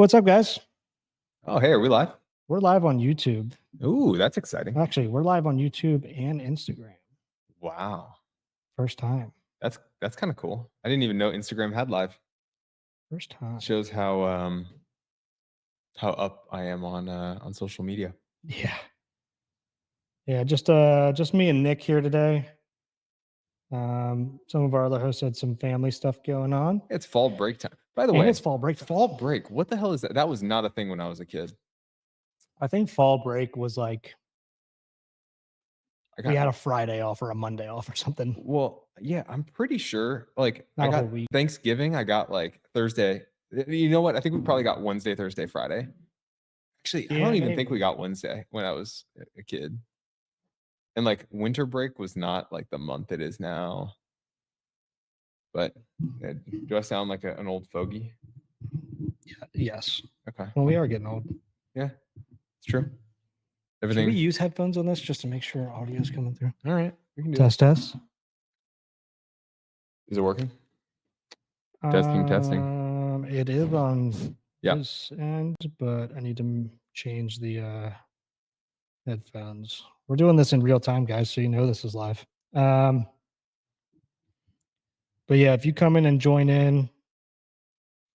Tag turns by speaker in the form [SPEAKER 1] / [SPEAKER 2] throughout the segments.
[SPEAKER 1] What's up, guys?
[SPEAKER 2] Oh, hey, are we live?
[SPEAKER 1] We're live on YouTube.
[SPEAKER 2] Ooh, that's exciting.
[SPEAKER 1] Actually, we're live on YouTube and Instagram.
[SPEAKER 2] Wow.
[SPEAKER 1] First time.
[SPEAKER 2] That's kind of cool. I didn't even know Instagram had live.
[SPEAKER 1] First time.
[SPEAKER 2] Shows how up I am on social media.
[SPEAKER 1] Yeah. Yeah, just me and Nick here today. Some of our other hosts had some family stuff going on.
[SPEAKER 2] It's fall break time. By the
[SPEAKER 1] And
[SPEAKER 2] way,
[SPEAKER 1] it's fall break.
[SPEAKER 2] fall break. What the hell is that? That was not a thing when I was a kid.
[SPEAKER 1] I think fall break was like
[SPEAKER 2] I
[SPEAKER 1] we had
[SPEAKER 2] got
[SPEAKER 1] a Friday off or a Monday off or something.
[SPEAKER 2] well, yeah, I'm pretty sure. Like
[SPEAKER 1] Not
[SPEAKER 2] I
[SPEAKER 1] a whole
[SPEAKER 2] got
[SPEAKER 1] week.
[SPEAKER 2] Thanksgiving. I got like Thursday. You know what? I think we probably got Wednesday, Thursday, Friday. Actually, I
[SPEAKER 1] Yeah,
[SPEAKER 2] don't even
[SPEAKER 1] maybe.
[SPEAKER 2] think we got Wednesday when I was a kid. And like winter break was not like the month it is now. But do I sound like an old fogey?
[SPEAKER 1] Yeah, yes.
[SPEAKER 2] Okay.
[SPEAKER 1] Well, we are getting old.
[SPEAKER 2] Yeah, it's true.
[SPEAKER 1] Should
[SPEAKER 2] Everything.
[SPEAKER 1] we use headphones on this just to make sure audio is coming through?
[SPEAKER 2] All right. We can do
[SPEAKER 1] Test.
[SPEAKER 2] Is it working? Testing.
[SPEAKER 1] It is on
[SPEAKER 2] Yeah.
[SPEAKER 1] this end, but I need to change the headphones. We're doing this in real time, guys, so you know this is live. But yeah, if you come in and join in,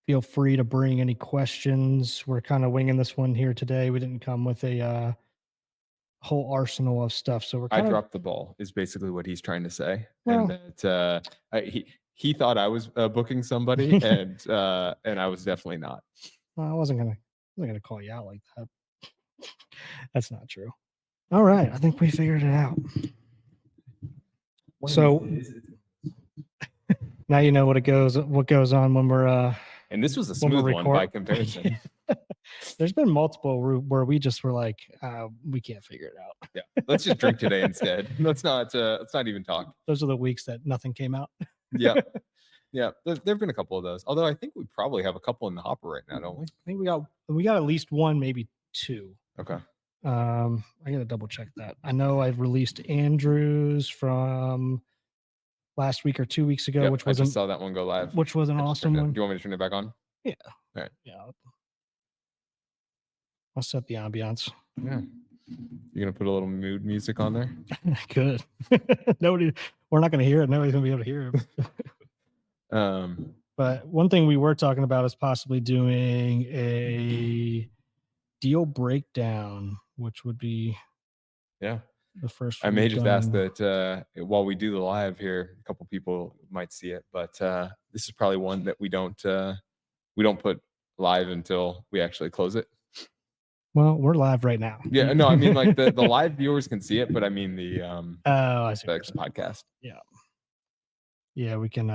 [SPEAKER 1] feel free to bring any questions. We're kind of winging this one here today. We didn't come with a whole arsenal of stuff, so we're
[SPEAKER 2] I
[SPEAKER 1] kind of
[SPEAKER 2] dropped the ball is basically what he's trying to say.
[SPEAKER 1] Well-
[SPEAKER 2] And that he thought I was booking somebody and I was definitely not.
[SPEAKER 1] I wasn't gonna call you out like that. That's not true. All right, I think we figured it out. So now you know what goes on when we're
[SPEAKER 2] And this was a
[SPEAKER 1] when we're
[SPEAKER 2] smooth one by
[SPEAKER 1] record-
[SPEAKER 2] comparison.
[SPEAKER 1] There's been multiple where we just were like, we can't figure it out.
[SPEAKER 2] Yeah, let's just drink today instead. Let's not even talk.
[SPEAKER 1] Those are the weeks that nothing came out.
[SPEAKER 2] Yeah. Yeah, there've been a couple of those. Although I think we probably have a couple in the hopper right now, don't we?
[SPEAKER 1] I think we got at least one, maybe two.
[SPEAKER 2] Okay.
[SPEAKER 1] I gotta double check that. I know I've released Andrews from last week or 2 weeks ago,
[SPEAKER 2] Yep,
[SPEAKER 1] which
[SPEAKER 2] I
[SPEAKER 1] was
[SPEAKER 2] just saw that one go live.
[SPEAKER 1] which was an awesome one.
[SPEAKER 2] Do you want me to turn it back on?
[SPEAKER 1] Yeah.
[SPEAKER 2] All right.
[SPEAKER 1] Yeah. I'll set the ambiance.
[SPEAKER 2] Yeah. You're gonna put a little mood music on there?
[SPEAKER 1] Good. We're not gonna hear it. Nobody's gonna be able to hear it. But one thing we were talking about is possibly doing a deal breakdown, which would be
[SPEAKER 2] yeah
[SPEAKER 1] the first.
[SPEAKER 2] I may just ask that while we do the live here, a couple people might see it, but this is probably one that we don't put live until we actually close it.
[SPEAKER 1] Well, we're live right now.
[SPEAKER 2] Yeah, no, I mean like the live viewers can see it, but I mean the
[SPEAKER 1] I see
[SPEAKER 2] the podcast.
[SPEAKER 1] Yeah, we can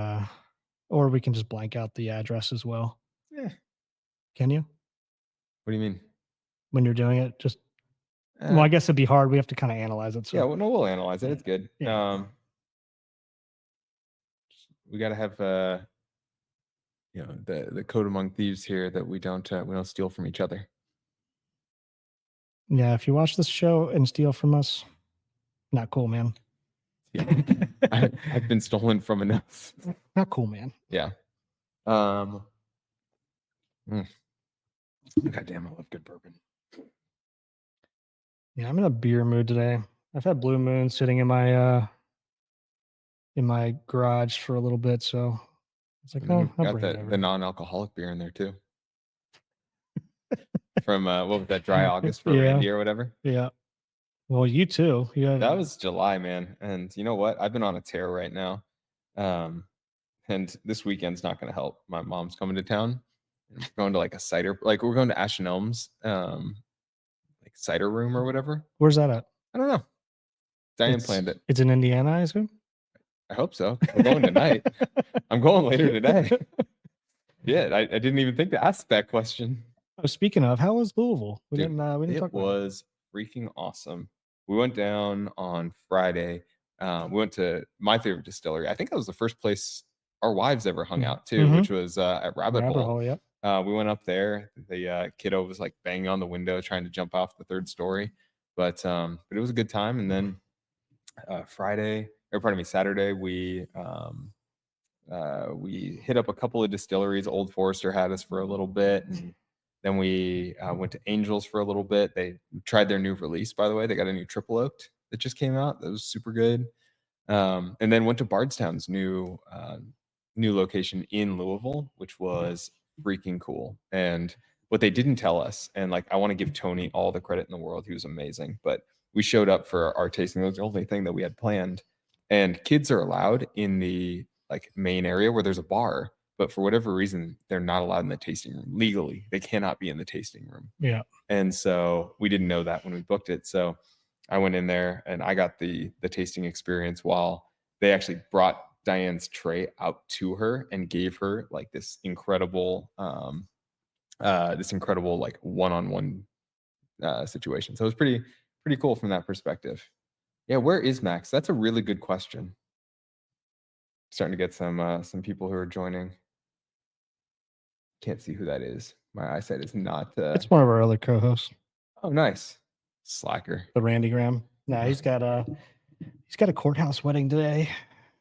[SPEAKER 1] or we can just blank out the address as well.
[SPEAKER 2] Yeah.
[SPEAKER 1] Can you?
[SPEAKER 2] What do you mean?
[SPEAKER 1] When you're doing it, just well, I guess it'd be hard. We have to kind of analyze it. So.
[SPEAKER 2] Yeah, well, no, we'll analyze it. It's good.
[SPEAKER 1] Yeah.
[SPEAKER 2] We got to have the code among thieves here that we don't steal from each other.
[SPEAKER 1] Yeah, if you watch this show and steal from us, not cool, man.
[SPEAKER 2] Yeah, I've been stolen from enough.
[SPEAKER 1] Not cool, man.
[SPEAKER 2] Yeah. God damn, I love good bourbon.
[SPEAKER 1] Yeah, I'm in a beer mood today. I've had Blue Moon sitting in my garage for a little bit, so it's like, oh, I'll
[SPEAKER 2] got
[SPEAKER 1] bring
[SPEAKER 2] the non-alcoholic beer in there too. From what was that, Dry August for Randy or whatever?
[SPEAKER 1] Yeah. Well, you too. Yeah.
[SPEAKER 2] That was July, man. And you know what? I've been on a tear right now. And this weekend's not going to help. My mom's coming to town. And we're going to like a cider, like we're going to Ashton Elm's, like cider room or whatever.
[SPEAKER 1] Where's that at?
[SPEAKER 2] I don't know. Diane planned it.
[SPEAKER 1] It's in Indiana, I assume.
[SPEAKER 2] I hope so. I'm going tonight. I'm going later today. Yeah, I didn't even think to ask that question.
[SPEAKER 1] Oh, speaking of, how was Louisville? We didn't talk about
[SPEAKER 2] it. Was freaking awesome. We went down on Friday. We went to my favorite distillery. I think that was the first place our wives ever hung out too, which was at Rabbit Hole.
[SPEAKER 1] Yep.
[SPEAKER 2] We went up there. The kiddo was like banging on the window trying to jump off the third story, but it was a good time. And then Saturday, we hit up a couple of distilleries. Old Forester had us for a little bit. And Then we went to Angels for a little bit. They tried their new release, by the way. They got a new triple oaked that just came out. That was super good. And then went to Bardstown's new location in Louisville, which was freaking cool. And what they didn't tell us, and like I want to give Tony all the credit in the world, he was amazing. But we showed up for our tasting. It was the only thing that we had planned. And kids are allowed in the like main area where there's a bar, but for whatever reason, they're not allowed in the tasting room legally. They cannot be in the tasting room.
[SPEAKER 1] Yeah.
[SPEAKER 2] And so we didn't know that when we booked it. So I went in there and I got the tasting experience while they actually brought Diane's tray out to her and gave her like this incredible like one-on-one situation. So it was pretty cool from that perspective. Yeah, where is Max? That's a really good question. Starting to get some people who are joining. Can't see who that is. My eyesight is not.
[SPEAKER 1] It's one of our other co-hosts.
[SPEAKER 2] Oh, nice. Slacker.
[SPEAKER 1] The Randy Graham. No, he's got a courthouse wedding today.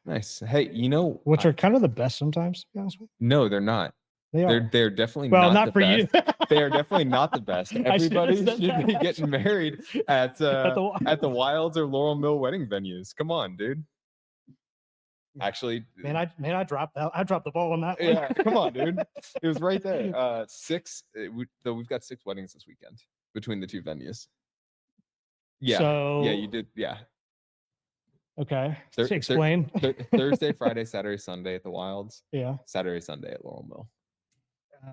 [SPEAKER 2] Nice. Hey, you know,
[SPEAKER 1] which are kind of the best sometimes, to be honest with you.
[SPEAKER 2] No, they're not.
[SPEAKER 1] They are.
[SPEAKER 2] They're definitely
[SPEAKER 1] not
[SPEAKER 2] the
[SPEAKER 1] for
[SPEAKER 2] best.
[SPEAKER 1] you.
[SPEAKER 2] They are definitely not the best. Everybody should be
[SPEAKER 1] that.
[SPEAKER 2] getting married at the Wilds or Laurel Mill wedding venues. Come on, dude. Actually,
[SPEAKER 1] I dropped the ball on that one.
[SPEAKER 2] Yeah, come on, dude. It was right there. We've got 6 weddings this weekend between the 2 venues. Yeah.
[SPEAKER 1] So,
[SPEAKER 2] yeah, you did. Yeah.
[SPEAKER 1] Okay. Explain.
[SPEAKER 2] Thursday, Friday, Saturday, Sunday at the Wilds.
[SPEAKER 1] Yeah.
[SPEAKER 2] Saturday, Sunday at Laurel Mill.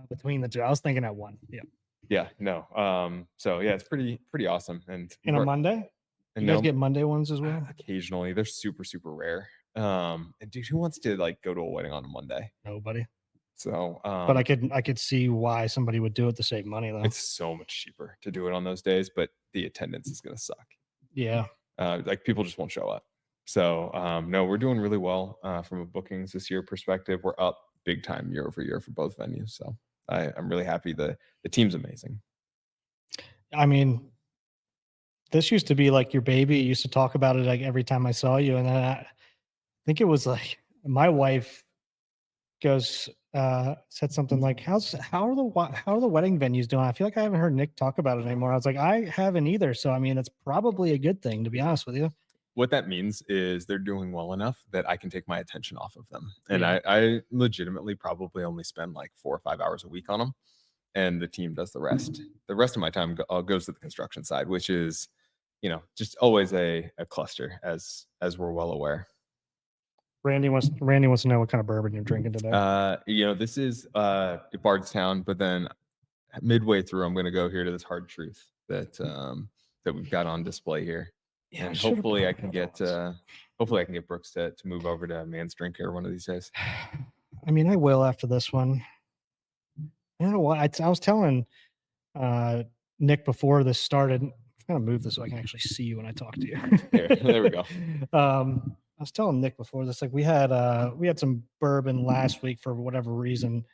[SPEAKER 1] Between the 2, I was thinking at 1. Yeah.
[SPEAKER 2] Yeah. No. So yeah, it's pretty awesome. And
[SPEAKER 1] a Monday. You guys get Monday ones as well?
[SPEAKER 2] Occasionally, they're super rare. And dude, who wants to like go to a wedding on a Monday?
[SPEAKER 1] Nobody.
[SPEAKER 2] So,
[SPEAKER 1] but I could see why somebody would do it to save money though.
[SPEAKER 2] It's so much cheaper to do it on those days, but the attendance is going to suck.
[SPEAKER 1] Yeah.
[SPEAKER 2] Like people just won't show up. So, no, we're doing really well from a bookings this year perspective. We're up big time year over year for both venues. So I'm really happy. The team's amazing.
[SPEAKER 1] I mean, this used to be like your baby. You used to talk about it like every time I saw you. And then I think it was like my wife said something like, how are the wedding venues doing? I feel like I haven't heard Nick talk about it anymore. I was like, I haven't either. So, I mean, it's probably a good thing, to be honest with you.
[SPEAKER 2] What that means is they're doing well enough that I can take my attention off of them. And I legitimately probably only spend like 4 or 5 hours a week on them. And the team does the rest. The rest of my time goes to the construction side, which is, just always a cluster, as we're well aware.
[SPEAKER 1] Randy wants to know what kind of bourbon you're drinking today.
[SPEAKER 2] This is Bardstown, but then midway through, I'm going to go here to this hard truth that we've got on display here. Yeah, and hopefully I can get Brooks to move over to Man's Drinker one of these days.
[SPEAKER 1] I mean, I will after this one. I don't know what I was telling Nick before this started. I'm gonna move this so I can actually see you when I talk to you.
[SPEAKER 2] There we go.
[SPEAKER 1] I was telling Nick before this, like we had some bourbon last week for whatever reason.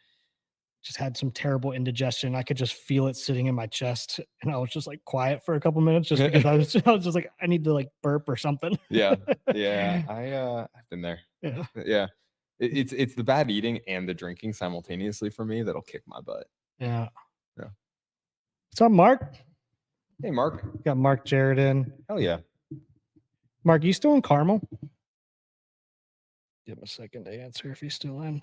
[SPEAKER 1] Just had some terrible indigestion. I could just feel it sitting in my chest, and I was just like quiet for a couple minutes, just because I was just like, I need to like burp or something.
[SPEAKER 2] Yeah. I've been there. Yeah. It's the bad eating and the drinking simultaneously for me that'll kick my butt.
[SPEAKER 1] Yeah. What's up, Mark?
[SPEAKER 2] Hey, Mark.
[SPEAKER 1] Got Mark Jared in.
[SPEAKER 2] Hell yeah.
[SPEAKER 1] Mark, you still in Carmel? Give him a second to answer if he's still in.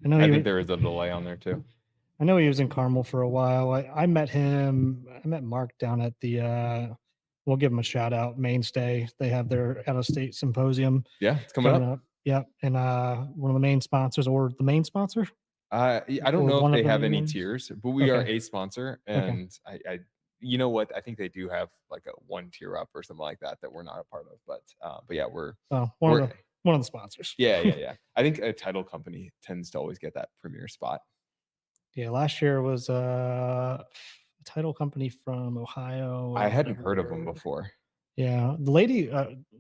[SPEAKER 2] I think there is a delay on there too.
[SPEAKER 1] I know he was in Carmel for a while. I met Mark down at the we'll give him a shout out, Mainstay. They have their out of state symposium.
[SPEAKER 2] Yeah, it's coming up.
[SPEAKER 1] Yep. And one of the main sponsors, or the main sponsor.
[SPEAKER 2] I don't know if they have any tiers, but we are a sponsor. And I you know what? I think they do have like a 1 tier up or something like that we're not a part of. But yeah, we're
[SPEAKER 1] one of the sponsors.
[SPEAKER 2] Yeah. I think a title company tends to always get that premier spot.
[SPEAKER 1] Yeah, last year was a title company from Ohio.
[SPEAKER 2] I hadn't heard of them before.
[SPEAKER 1] Yeah, the lady,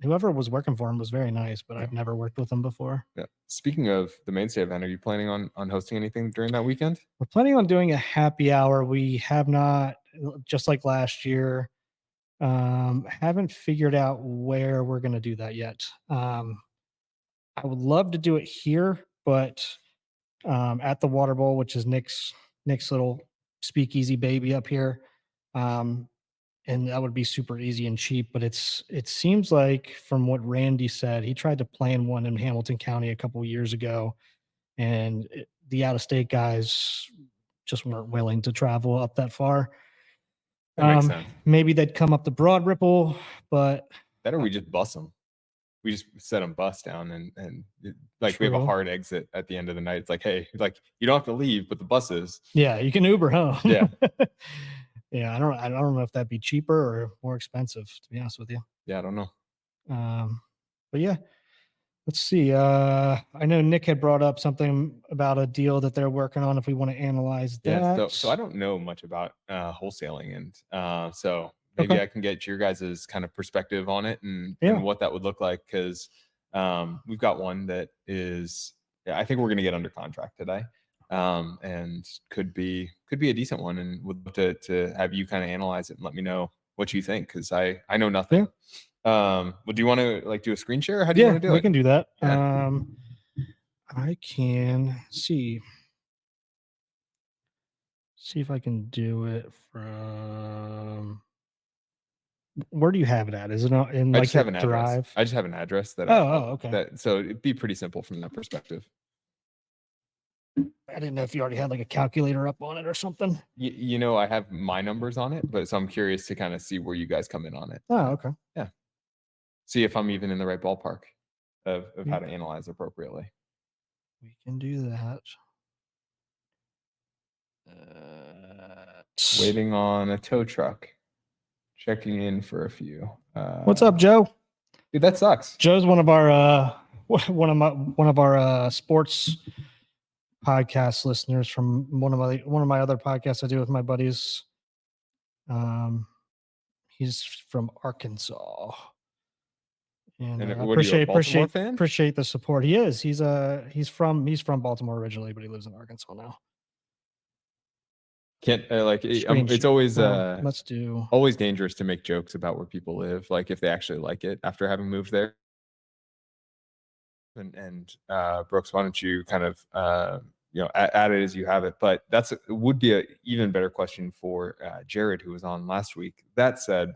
[SPEAKER 1] whoever was working for him was very nice, but I've never worked with them before.
[SPEAKER 2] Yeah. Speaking of the Mainstay event, are you planning on hosting anything during that weekend?
[SPEAKER 1] We're planning on doing a happy hour. We have not, just like last year, haven't figured out where we're going to do that yet. I would love to do it here, but at the Water Bowl, which is Nick's little speakeasy baby up here. And that would be super easy and cheap, but it seems like from what Randy said, he tried to plan one in Hamilton County a couple of years ago, and the out of state guys just weren't willing to travel up that far.
[SPEAKER 2] That makes sense.
[SPEAKER 1] Maybe they'd come up the Broad Ripple, but
[SPEAKER 2] That or we just bus them. We just set them bus down and like we have a
[SPEAKER 1] True.
[SPEAKER 2] hard exit at the end of the night. It's like, hey, like you don't have to leave, but the buses.
[SPEAKER 1] yeah, you can Uber home.
[SPEAKER 2] Yeah.
[SPEAKER 1] Yeah, I don't know if that'd be cheaper or more expensive, to be honest with you.
[SPEAKER 2] Yeah, I don't know.
[SPEAKER 1] But yeah, let's see. I know Nick had brought up something about a deal that they're working on if we want to analyze that.
[SPEAKER 2] Yeah, so I don't know much about wholesaling, and so maybe
[SPEAKER 1] Okay.
[SPEAKER 2] I can get your guys' kind of perspective on it and
[SPEAKER 1] Yeah.
[SPEAKER 2] what that would look like, because we've got one that is, I think we're going to get under contract today, and could be a decent one, and would love to have you kind of analyze it and let me know what you think, because I know nothing. Well, do you want to like do a screen share? Or how do you want to do it?
[SPEAKER 1] We can do that.
[SPEAKER 2] Yeah.
[SPEAKER 1] I can see if I can do it from. Where do you have it at? Is it in
[SPEAKER 2] I
[SPEAKER 1] like
[SPEAKER 2] just have
[SPEAKER 1] the
[SPEAKER 2] an address.
[SPEAKER 1] drive?
[SPEAKER 2] I just have an address that.
[SPEAKER 1] Okay.
[SPEAKER 2] That, so it'd be pretty simple from that perspective.
[SPEAKER 1] I didn't know if you already had like a calculator up on it or something.
[SPEAKER 2] You know, I have my numbers on it, but so I'm curious to kind of see where you guys come in on it.
[SPEAKER 1] Oh, okay.
[SPEAKER 2] Yeah. See if I'm even in the right ballpark of how to analyze appropriately.
[SPEAKER 1] We can do that.
[SPEAKER 2] Waiting on a tow truck. Checking in for a few.
[SPEAKER 1] What's up, Joe?
[SPEAKER 2] Dude, that sucks.
[SPEAKER 1] Joe's one of our sports podcast listeners from one of my other podcasts I do with my buddies. He's from Arkansas, and
[SPEAKER 2] what are you, a Baltimore fan?
[SPEAKER 1] Appreciate the support. He is. He's from Baltimore originally, but he lives in Arkansas now.
[SPEAKER 2] Can't it's always
[SPEAKER 1] let's do
[SPEAKER 2] always dangerous to make jokes about where people live, like if they actually like it after having moved there. And Brooks, why don't you kind of add it as you have it? But would be a even better question for Jared, who was on last week. That said,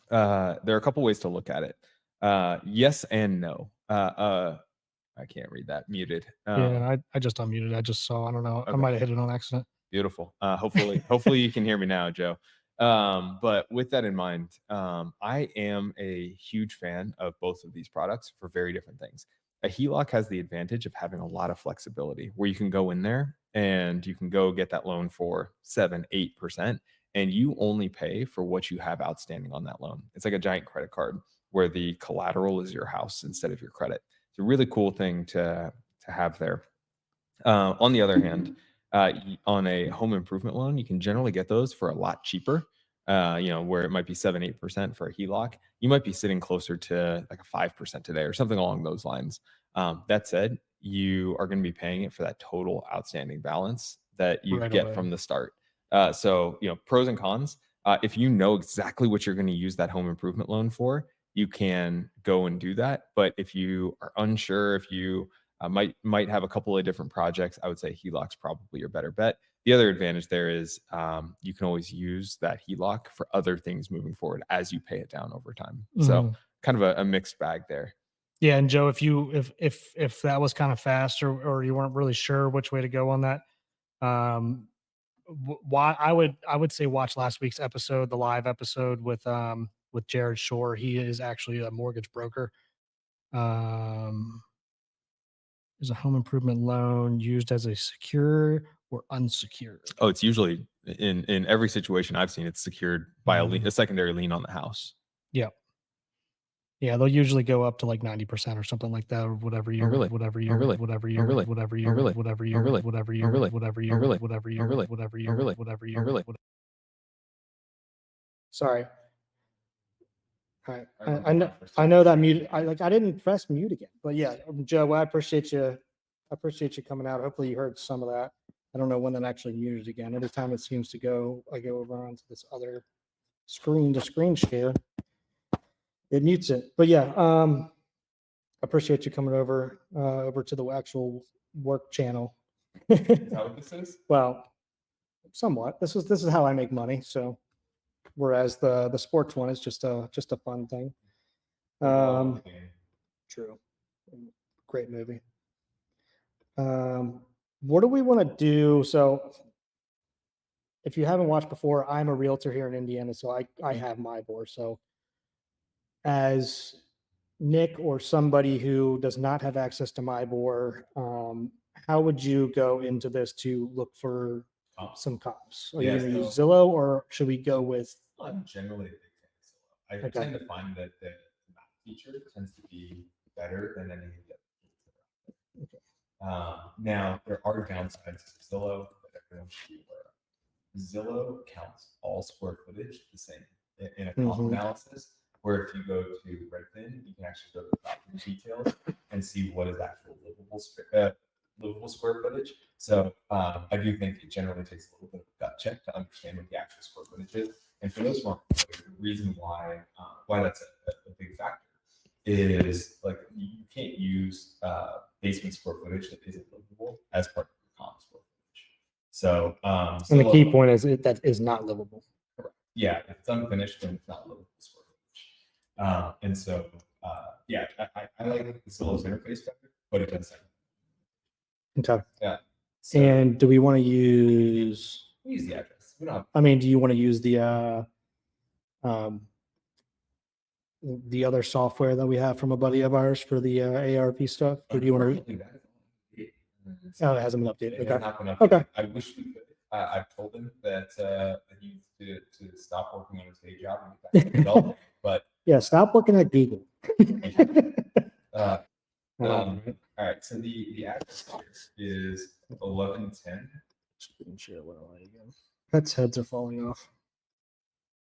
[SPEAKER 2] there are a couple ways to look at it. Yes and no. I can't read that. Muted.
[SPEAKER 1] Yeah, I just unmuted. I just saw. I don't know. Okay. I might have hit it on accident.
[SPEAKER 2] Beautiful. Hopefully you can hear me now, Joe. But with that in mind, I am a huge fan of both of these products for very different things. A HELOC has the advantage of having a lot of flexibility where you can go in there and you can go get that loan for 7-8%, and you only pay for what you have outstanding on that loan. It's like a giant credit card where the collateral is your house instead of your credit. It's a really cool thing to have there. On the other hand, on a home improvement loan, you can generally get those for a lot cheaper. Where it might be 7-8% for a HELOC, you might be sitting closer to like a 5% today or something along those lines. That said, you are going to be paying it for that total outstanding balance that you get from the start. So pros and cons. If you know exactly what you're going to use that home improvement loan for, you can go and do that. But if you are unsure, if you might have a couple of different projects, I would say HELOC's probably your better bet. The other advantage there is you can always use that HELOC for other things moving forward as you pay it down over time. So kind of a mixed bag there.
[SPEAKER 1] Yeah, and Joe, if that was kind of fast or you weren't really sure which way to go on that, why I would say watch last week's episode, the live episode with Jared Shore. He is actually a mortgage broker. Is a home improvement loan used as a secure or unsecured?
[SPEAKER 2] Oh, it's usually in every situation I've seen, it's secured by a secondary lien on the house.
[SPEAKER 1] Yeah. Yeah, they'll usually go up to like 90% or something like that, or whatever year, whatever year, whatever year, whatever year, whatever year, whatever year, whatever year, whatever year, whatever year, whatever year. Sorry. I know that mute. I didn't press mute again, but yeah, Joe, I appreciate you. I appreciate you coming out. Hopefully you heard some of that. I don't know when that actually muted again. Every time it seems to go, I go over onto this other screen to screen share. It mutes it. But yeah, I appreciate you coming over to the actual work channel.
[SPEAKER 2] Is that what this is?
[SPEAKER 1] Well,
[SPEAKER 3] somewhat. This is how I make money. So, whereas the sports one is just a fun thing. True, great movie. What do we want to do? So, if you haven't watched before, I'm a realtor here in Indiana, so I have my board. So, as Nick or somebody who does not have access to my board, how would you go into this to look for some comps? Are you
[SPEAKER 2] Yeah,
[SPEAKER 3] going to use
[SPEAKER 2] so-
[SPEAKER 3] Zillow, or should we go with?
[SPEAKER 2] I'm generally a big fan of Zillow. I
[SPEAKER 3] Okay.
[SPEAKER 2] tend to find that the map feature tends to be better than any of the other features. Now, there are downsides to Zillow that everyone should be aware of. Zillow counts all square footage the same in a comp
[SPEAKER 3] Mhm.
[SPEAKER 2] analysis, where if you go to Redfin, you can actually go to the property details and see what is actual livable square footage. So I do think it generally takes a little bit of a gut check to understand what the actual square footage is. And for those markets, the reason why that's a big factor is like you can't use basement square footage that isn't livable as part of your comp square footage. So
[SPEAKER 3] And the key point is that is not livable.
[SPEAKER 2] yeah, if it's unfinished, then it's not livable square footage. And so yeah, I like the Zillow's interface better, but it does.
[SPEAKER 3] Okay.
[SPEAKER 2] Yeah. So
[SPEAKER 3] And do we want to use?
[SPEAKER 2] we use the address. We don't have
[SPEAKER 3] I mean, do you want to use the other software that we have from a buddy of ours for the ARV stuff, or do you want to? Oh, it hasn't been updated.
[SPEAKER 2] It
[SPEAKER 3] Okay.
[SPEAKER 2] has not been updated.
[SPEAKER 3] Okay.
[SPEAKER 2] I wish we could. I've told him that he needs to stop working on his day job and get back to developing. But
[SPEAKER 3] Yeah, stop working at Google.
[SPEAKER 2] all right. So the address here is 1110.
[SPEAKER 3] Share what I again. Pets' heads are falling off.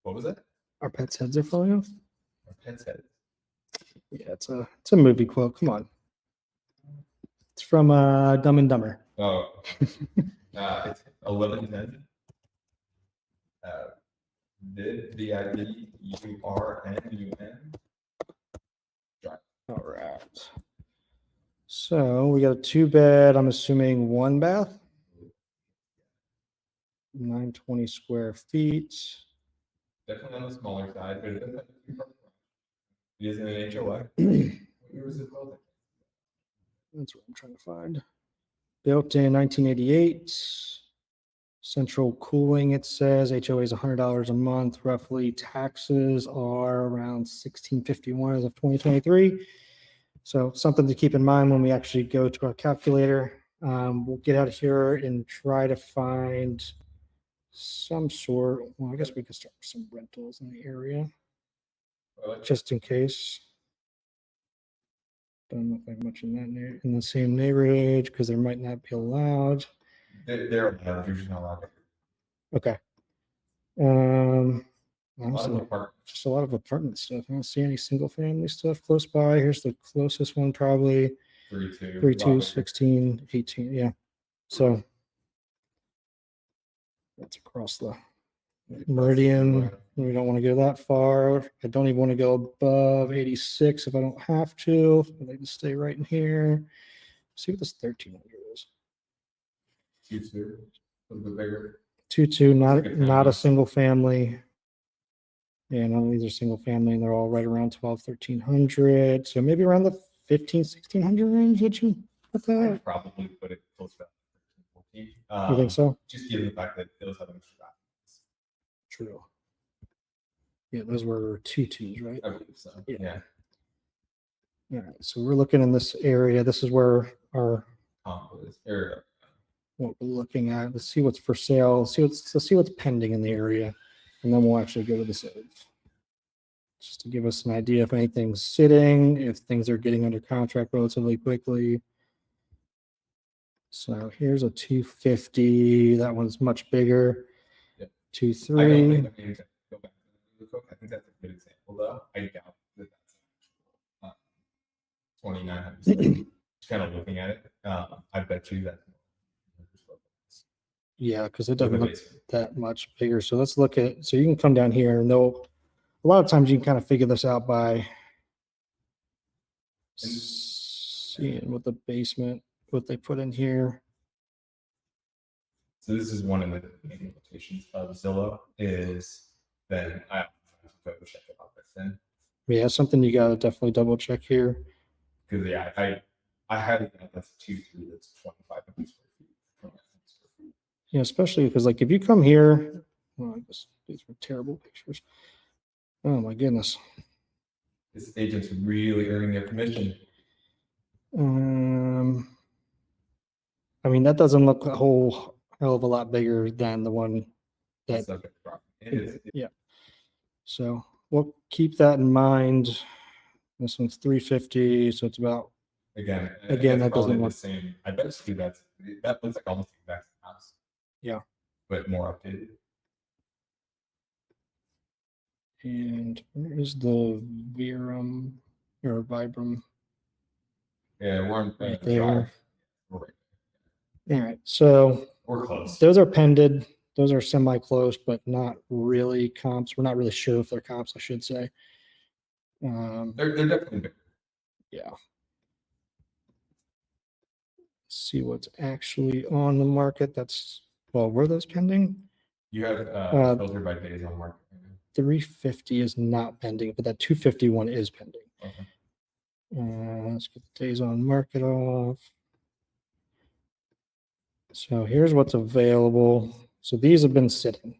[SPEAKER 2] What was it?
[SPEAKER 3] Our pets' heads are falling off.
[SPEAKER 2] Our pet's head.
[SPEAKER 3] Yeah, it's a movie quote. Come on. It's from Dumb and Dumber.
[SPEAKER 2] Oh, it's 1110. VIDURNUN.
[SPEAKER 3] All right. So we got a 2-bed. I'm assuming 1 bath. 920 square feet.
[SPEAKER 2] Definitely on the smaller side, but it doesn't have to be perfect. It is in an HOA. What year was it built?
[SPEAKER 3] That's what I'm trying to find. Built in 1988. Central cooling, it says. HOA is $100 a month. Roughly taxes are around $1,651 as of 2023. So something to keep in mind when we actually go to our calculator. We'll get out of here and try to find some sort. Well, I guess we could start with some rentals in the area, just in case. Don't look like much in that in the same neighborhood because there might not be allowed.
[SPEAKER 2] They're allowed. You're just not allowed.
[SPEAKER 3] Okay. Honestly, just a lot of apartment stuff. I don't see any single family stuff close by. Here's the closest one, probably 32, 16, 18. Yeah. So that's across the meridian. We don't want to go that far. I don't even want to go above 86 if I don't have to. I can stay right in here. See what this 1300 is.
[SPEAKER 2] 2-2. A little bit bigger.
[SPEAKER 3] 2-2, not a single family. Yeah, none of these are single family, and they're all right around 1,300. So maybe around the 1,1600 range. Would you put that?
[SPEAKER 2] I'd probably put it close to 14.
[SPEAKER 3] You think so?
[SPEAKER 2] Just given the fact that those have extra bathrooms.
[SPEAKER 3] True. Yeah, those were 2-2s, right?
[SPEAKER 2] I believe so. Yeah.
[SPEAKER 3] All right. So we're looking in this area. This is where our
[SPEAKER 2] Area.
[SPEAKER 3] what we're looking at. Let's see what's for sale. Let's see what's pending in the area, and then we'll actually go to the save. Just to give us an idea if anything's sitting, if things are getting under contract relatively quickly. So here's a 250. That one's much bigger.
[SPEAKER 2] Yep.
[SPEAKER 3] 2-3.
[SPEAKER 2] I don't think I need to go back to the cook. I think that's a good example, though. I doubt that that's 2,900. Just kind of looking at it, I bet you that.
[SPEAKER 3] Yeah, because it doesn't look that much bigger. So let's look at. So you can come down here, and a lot of times you can kind of figure this out by seeing what the basement, what they put in here.
[SPEAKER 2] So this is one of the main limitations of Zillow is then I have to double check it out then.
[SPEAKER 3] Yeah, something you gotta definitely double check here.
[SPEAKER 2] Because yeah, I had it that's 2-3 that's 25 square feet. 25 square feet.
[SPEAKER 3] Yeah, especially because like if you come here, oh, these were terrible pictures. Oh my goodness.
[SPEAKER 2] This agent's really earning their commission.
[SPEAKER 3] I mean, that doesn't look a whole hell of a lot bigger than the one that,
[SPEAKER 2] Subject to property. It is.
[SPEAKER 3] yeah. So we'll keep that in mind. This one's 350, so it's about,
[SPEAKER 2] Again,
[SPEAKER 3] that doesn't
[SPEAKER 2] the
[SPEAKER 3] look
[SPEAKER 2] same. I bet you that looks like almost the exact same house.
[SPEAKER 3] Yeah.
[SPEAKER 2] But more updated.
[SPEAKER 3] And where is the Virum or Vibram?
[SPEAKER 2] Yeah, we're on
[SPEAKER 3] Right
[SPEAKER 2] there.
[SPEAKER 3] there.
[SPEAKER 2] We're right.
[SPEAKER 3] All right, so
[SPEAKER 2] We're close.
[SPEAKER 3] those are pended. Those are semi-close, but not really comps. We're not really sure if they're comps, I should say.
[SPEAKER 2] They're definitely big.
[SPEAKER 3] Yeah. See what's actually on the market. Were those pending?
[SPEAKER 2] You have filter by days on market.
[SPEAKER 3] 350 is not pending, but that 251 is pending.
[SPEAKER 2] Okay.
[SPEAKER 3] Let's get the days on market off. So here's what's available. So these have been sitting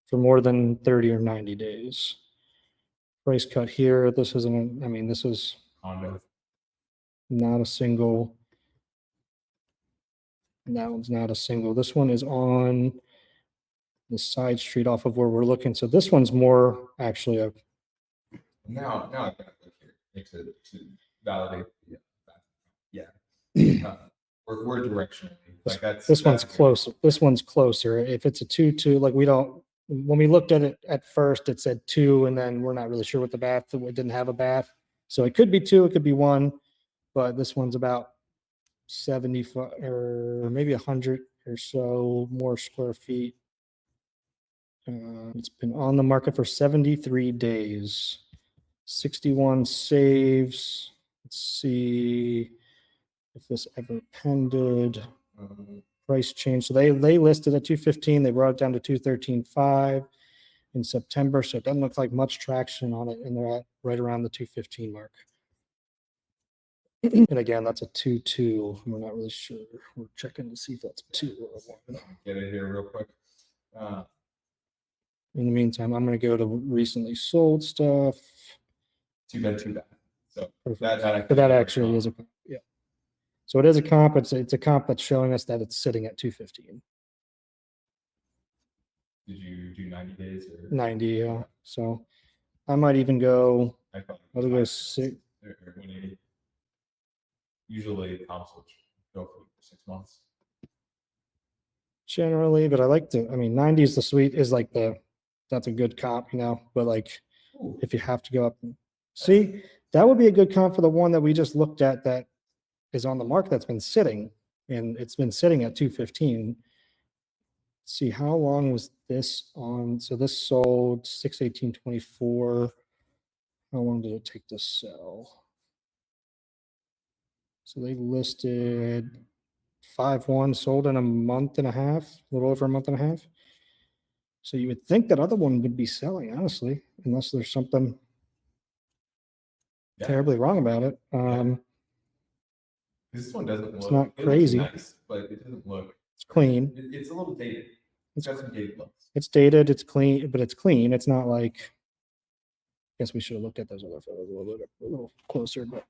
[SPEAKER 3] for more than 30 or 90 days. Price cut here. This isn't, I mean, this is
[SPEAKER 2] Condo.
[SPEAKER 3] not a single. That one's not a single. This one is on the side street off of where we're looking. So this one's more actually a.
[SPEAKER 2] Now I've got to look here to validate the we're directionally like
[SPEAKER 3] This one's closer. This one's closer. If it's a 2-2, like when we looked at it at first, it said 2, and then we're not really sure what the bath. It didn't have a bath, so it could be 2, it could be 1, but this one's about 75 or maybe 100 or so more square feet. It's been on the market for 73 days. 61 saves. Let's see if this ever pended. Price change. So they listed at 215. They brought it down to 213.5 in September. So it doesn't look like much traction on it, and they're at right around the 215 mark. And again, that's a 2-2. We're not really sure. We're checking to see if that's a 2 or a 1.
[SPEAKER 2] Get it here real quick.
[SPEAKER 3] In the meantime, I'm going to go to recently sold stuff.
[SPEAKER 2] Too bad. So
[SPEAKER 3] that actually is a, yeah. So it is a comp. It's a comp that's showing us that it's sitting at 215.
[SPEAKER 2] Did you do 90 days or
[SPEAKER 3] 90? Yeah. So I might even go. I'll go 6.
[SPEAKER 2] 180. Usually comps will go for 6 months.
[SPEAKER 3] Generally, but I like to. I mean, 90 is the sweet is like that's a good comp, But like, if you have to go up, see, that would be a good comp for the one that we just looked at that is on the market that's been sitting, and it's been sitting at 215. See, how long was this on? So this sold 6/18/24. How long did it take to sell? So they listed 5/1, sold in a month and a half, a little over a month and a half. So you would think that other one would be selling, honestly, unless there's something terribly wrong about it.
[SPEAKER 2] This one doesn't look.
[SPEAKER 3] It's not crazy.
[SPEAKER 2] Nice, but it doesn't look.
[SPEAKER 3] It's clean.
[SPEAKER 2] It's a little dated. It's got some dated looks.
[SPEAKER 3] It's dated. It's clean, but it's clean. It's not like. I guess we should have looked at those other photos a little closer, but.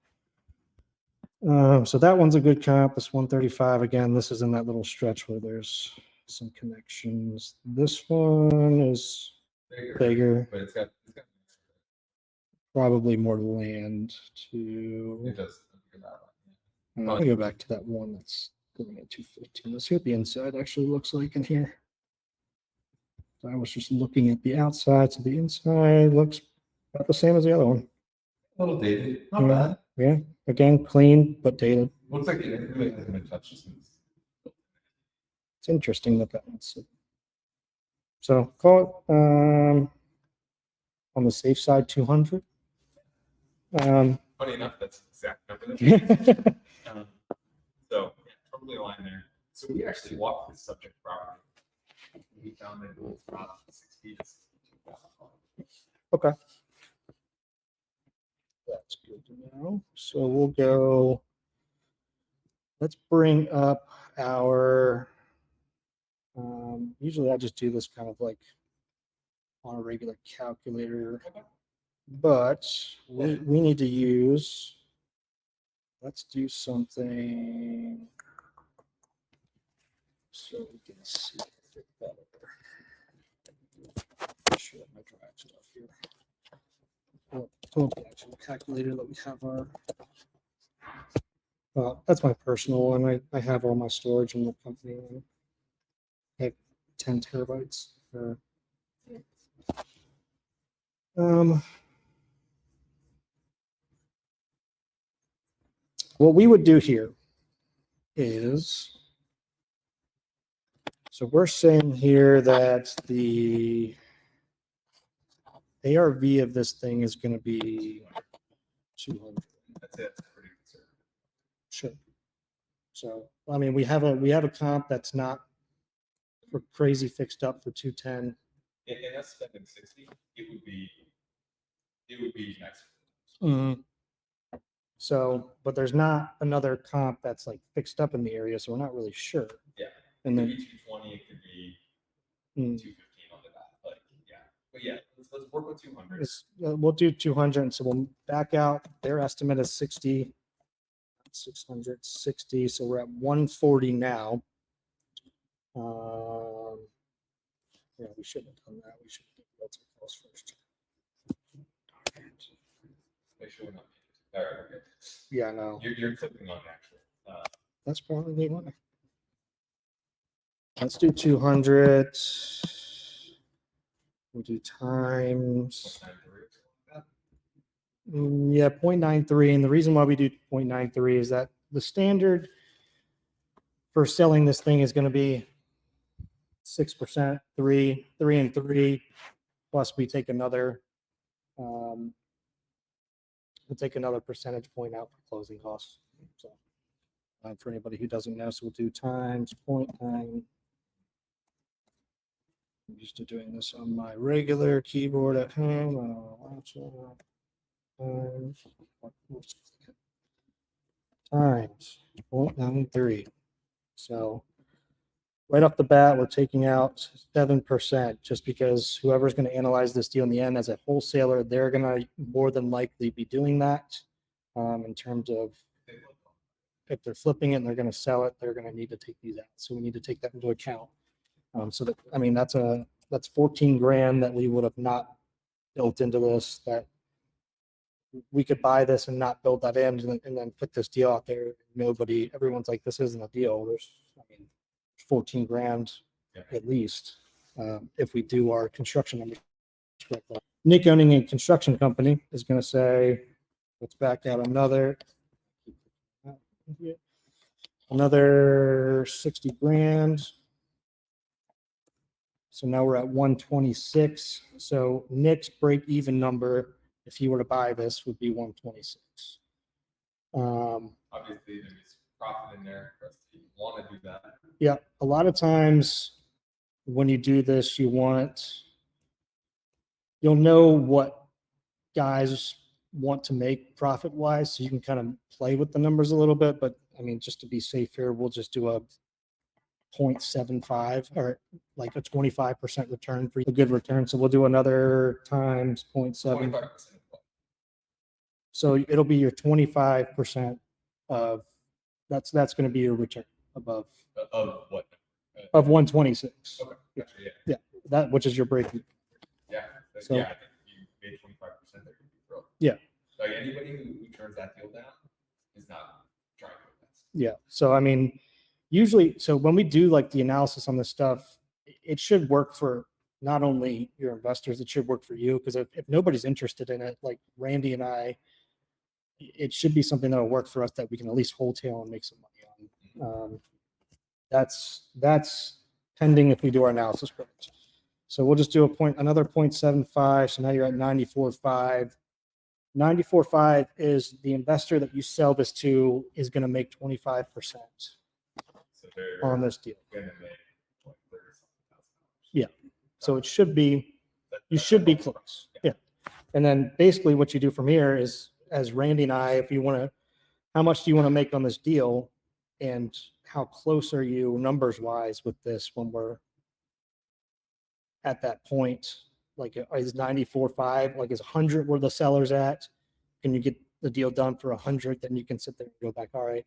[SPEAKER 3] So that one's a good comp. This 135 again. This is in that little stretch where there's some connections. This one is bigger.
[SPEAKER 2] But it's got
[SPEAKER 3] probably more land to.
[SPEAKER 2] It does.
[SPEAKER 3] I'm gonna go back to that one that's going at 215. Let's see what the inside actually looks like in here. So I was just looking at the outside, so the inside looks about the same as the other one.
[SPEAKER 2] A little dated, not bad.
[SPEAKER 3] Yeah, again, clean but dated.
[SPEAKER 2] Looks like it really hasn't been touched since.
[SPEAKER 3] It's interesting that one's. So call it on the safe side 200.
[SPEAKER 2] Funny enough, that's exact number. So totally aligned there. So we actually walked this subject property we found that it was about 60 to 62,000.
[SPEAKER 3] Okay. That's good to know. So we'll go, let's bring up our, usually I just do this kind of like on a regular calculator, but we need to use, let's do something so we can see it better. Sure, my drive stuff here. Pull up the actual calculator that we have our. That's my personal one. I have all my storage in the company. I have 10 terabytes. What we would do here is, so we're saying here that the ARV of this thing is going to be 200.
[SPEAKER 2] That's it. That's pretty conservative.
[SPEAKER 3] Sure. So, I mean, we have a comp that's not for crazy fixed up for 210.
[SPEAKER 2] And us spending 60, it would be nice.
[SPEAKER 3] Mm-hmm. So, but there's not another comp that's like fixed up in the area, so we're not really sure.
[SPEAKER 2] Yeah.
[SPEAKER 3] And
[SPEAKER 2] It could
[SPEAKER 3] then
[SPEAKER 2] be 220, it could be 215 on the dot. Like, yeah. But yeah, let's work with 200.
[SPEAKER 3] we'll do 200. And so we'll back out. Their estimate is 60, 660. So we're at 140 now. Yeah, we shouldn't have done that. We should do what's it cost first.
[SPEAKER 2] Make sure we're not. All right, okay.
[SPEAKER 3] Yeah, no.
[SPEAKER 2] You're clicking on actual.
[SPEAKER 3] That's probably one. Let's do 200. We'll do times. Yeah, 0.93. And the reason why we do 0.93 is that the standard for selling this thing is going to be 6%, 3 and 3, plus we take another, we'll take another percentage point out for closing costs. So for anybody who doesn't know, so we'll do times 0.9. I'm used to doing this on my regular keyboard at home. Times 0.93. So right off the bat, we're taking out 7% just because whoever's going to analyze this deal in the end as a wholesaler, they're going to more than likely be doing that in terms of if they're flipping it and they're going to sell it, they're going to need to take these out. So we need to take that into account. So that, I mean, that's 14 grand that we would have not built into this, that we could buy this and not build that in and then put this deal out there. Everyone's like, this isn't a deal. There's, I mean, 14 grand at least if we do our construction numbers correctly. Nick owning a construction company is going to say, let's back out another 60 grand. So now we're at 126. So Nick's break even number, if he were to buy this, would be 126.
[SPEAKER 2] Obviously, there's profit in there for us to want to do that.
[SPEAKER 3] Yeah, a lot of times when you do this, you'll know what guys want to make profit wise, so you can kind of play with the numbers a little bit. But I mean, just to be safe here, we'll just do a 0.75 or like a 25% return for a good return. So we'll do another times 0.7.
[SPEAKER 2] 25%.
[SPEAKER 3] So it'll be your 25% of that's going to be your return above
[SPEAKER 2] Of what?
[SPEAKER 3] of 126.
[SPEAKER 2] Okay. Gotcha, yeah.
[SPEAKER 3] Yeah, that which is your break even.
[SPEAKER 2] Yeah.
[SPEAKER 3] So-
[SPEAKER 2] Yeah, I think you made 25%. They're going to be thrilled.
[SPEAKER 3] Yeah.
[SPEAKER 2] Like anybody who turns that deal down is not trying to invest.
[SPEAKER 3] Yeah. So I mean, usually, so when we do like the analysis on this stuff, it should work for not only your investors, it should work for you. Because if nobody's interested in it, like Randy and I, it should be something that will work for us that we can at least wholesale and make some money on. That's pending if we do our analysis correct. So we'll just do another 0.75. So now you're at 94.5. 94.5 is the investor that you sell this to is going to make 25%
[SPEAKER 2] So they're
[SPEAKER 3] on this deal.
[SPEAKER 2] going to make like $30,000.
[SPEAKER 3] Yeah. So it should be, you should be close. Yeah. And then basically what you do from here is, as Randy and I, if you want to, how much do you want to make on this deal? And how close are you numbers wise with this when we're at that point? Like, is 94.5, like is 100 where the seller's at? Can you get the deal done for 100? Then you can sit there and go back, all right,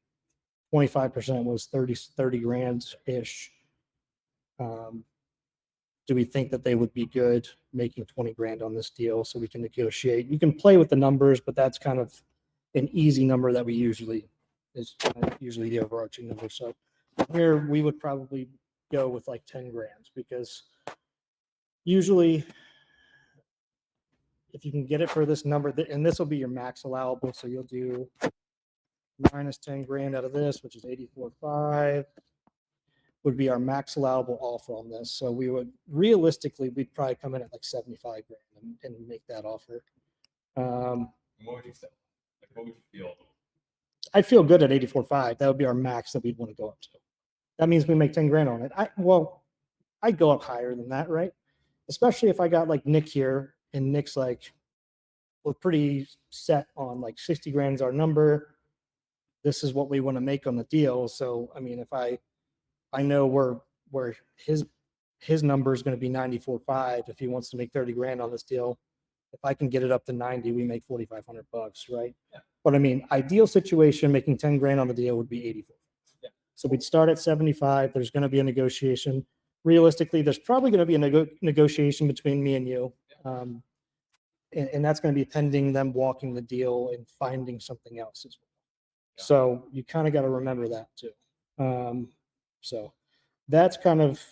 [SPEAKER 3] 25% was 30 grand ish. Do we think that they would be good making 20 grand on this deal so we can negotiate? You can play with the numbers, but that's kind of an easy number that we usually is usually the overarching number. So here we would probably go with like 10 grand, because usually if you can get it for this number, and this will be your max allowable. So you'll do minus 10 grand out of this, which is 84.5. would be our max allowable offer on this. So we would realistically, we'd probably come in at like 75 grand and make that offer.
[SPEAKER 2] What would you say? Like, what would you feel?
[SPEAKER 3] I'd feel good at 84.5. That would be our max that we'd want to go up to. That means we make 10 grand on it. I'd go up higher than that, right? Especially if I got like Nick here, and Nick's like, we're pretty set on like 60 grand is our number. This is what we want to make on the deal. So, I mean, if I know where his number is going to be 94.5. If he wants to make 30 grand on this deal, if I can get it up to 90, we make 4,500 bucks, right?
[SPEAKER 2] Yeah.
[SPEAKER 3] But I mean, ideal situation, making 10 grand on the deal would be 84.
[SPEAKER 2] Yeah.
[SPEAKER 3] So we'd start at 75. There's going to be a negotiation. Realistically, there's probably going to be a negotiation between me and you. And that's going to be pending them walking the deal and finding something else as well. Yeah. So you kind of got to remember that too. So that's kind of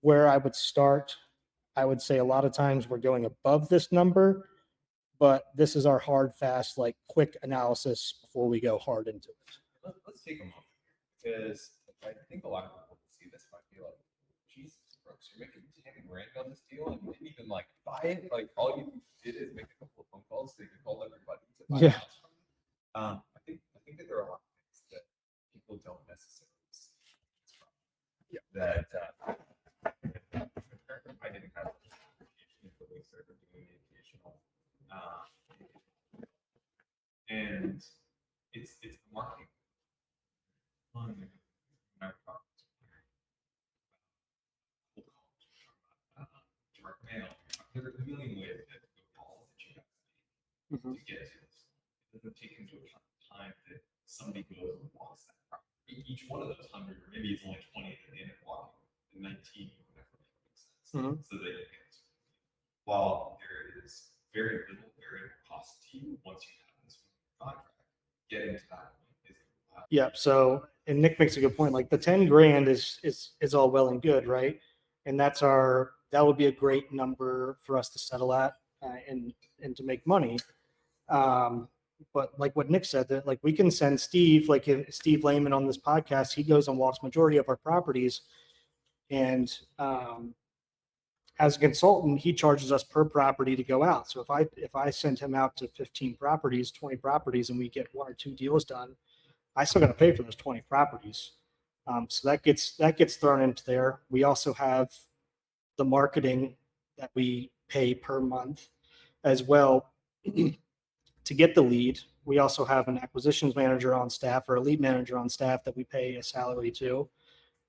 [SPEAKER 3] where I would start. I would say a lot of times we're going above this number, but this is our hard, fast, like quick analysis before we go hard into it.
[SPEAKER 2] Let's take a moment, because I think a lot of people see this might be like, Jesus, Brooks, you're making 10 grand on this deal and you didn't even like buy it. Like all you did is make a couple of phone calls so you can call everybody to buy
[SPEAKER 3] Yeah.
[SPEAKER 2] a house from you. I think that there are a lot of things that people don't necessarily see.
[SPEAKER 3] Yeah.
[SPEAKER 2] That I didn't have until we started doing the occasional, and it's marketing. Direct mail. There are a million ways that go call that you have to get to this. It doesn't take into account the time that somebody goes and walks that property. Each one of those 100, or maybe it's only 20 that they end up walking. The 19 would never make sense. So they get it. While there is very little variable cost to you once you have this contract, getting to that point is
[SPEAKER 3] yeah. So, and Nick makes a good point. Like the 10 grand is all well and good, right? And that would be a great number for us to settle at and to make money. But like what Nick said, that like we can send Steve, like if Steve Lehman on this podcast, he goes and walks majority of our properties, and as a consultant, he charges us per property to go out. So if I send him out to 15 properties, 20 properties, and we get 1 or 2 deals done, I still got to pay for those 20 properties. So that gets thrown into there. We also have the marketing that we pay per month as well to get the lead. We also have an acquisitions manager on staff, or a lead manager on staff, that we pay a salary to.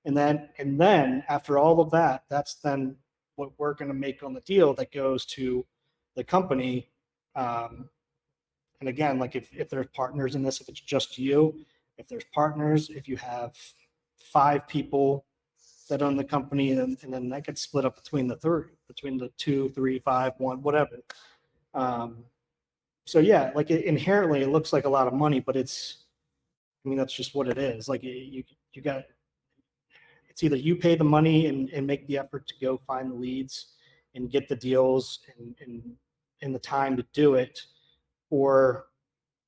[SPEAKER 3] And then after all of that, that's then what we're going to make on the deal that goes to the company. And again, like if there's partners in this, if it's just you, if there's partners, if you have 5 people that own the company, and then that gets split up between the 2, 3, 5, 1, whatever. So yeah, like inherently it looks like a lot of money, but that's just what it is. Like you got, it's either you pay the money and make the effort to go find the leads and get the deals and the time to do it, or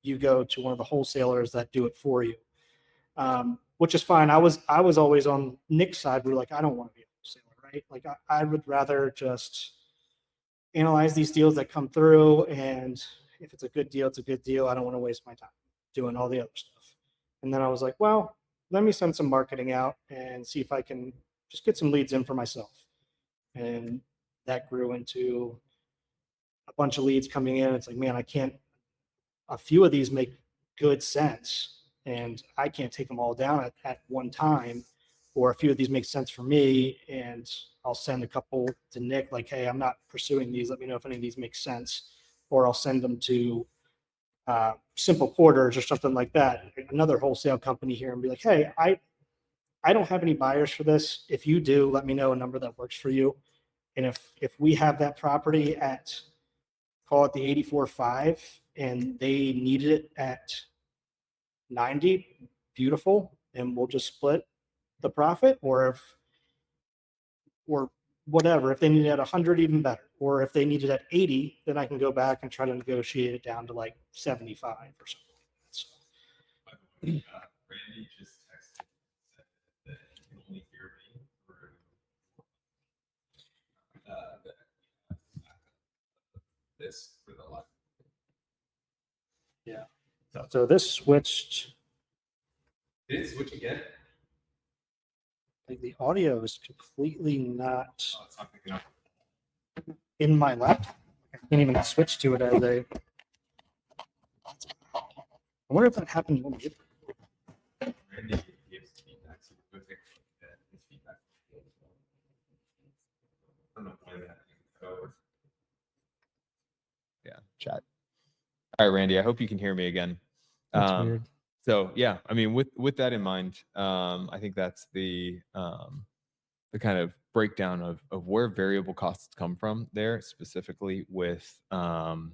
[SPEAKER 3] you go to one of the wholesalers that do it for you, which is fine. I was always on Nick's side. We're like, I don't want to be a wholesaler, right? Like I would rather just analyze these deals that come through, and if it's a good deal, it's a good deal. I don't want to waste my time doing all the other stuff. And then I was like, well, let me send some marketing out and see if I can just get some leads in for myself. And that grew into a bunch of leads coming in. It's like, man, a few of these make good sense and I can't take them all down at one time, or a few of these make sense for me. And I'll send a couple to Nick, like, hey, I'm not pursuing these. Let me know if any of these make sense. Or I'll send them to Simple Quarters or something like that, another wholesale company here, and be like, hey, I don't have any buyers for this. If you do, let me know a number that works for you. And if we have that property at, call it the 84.5, and they needed it at 90, beautiful, and we'll just split the profit. Or whatever, if they need it at 100, even better. Or if they need it at 80, then I can go back and try to negotiate it down to like 75 or something like that. So
[SPEAKER 2] Randy just texted said that he can only hear me through this for the live.
[SPEAKER 3] yeah. So this switched.
[SPEAKER 2] Did it switch again?
[SPEAKER 3] Like the audio is completely not
[SPEAKER 2] Oh, it's not picking up.
[SPEAKER 3] in my laptop. I can't even switch to it as a. I wonder if that happened when we get.
[SPEAKER 2] Randy gives feedback, so we'll take his feedback. I don't know why that didn't go over. Yeah, chat. All right, Randy, I hope you can hear me again.
[SPEAKER 1] That's weird.
[SPEAKER 2] So yeah, I mean, with that in mind, I think that's the kind of breakdown of where variable costs come from there, specifically with the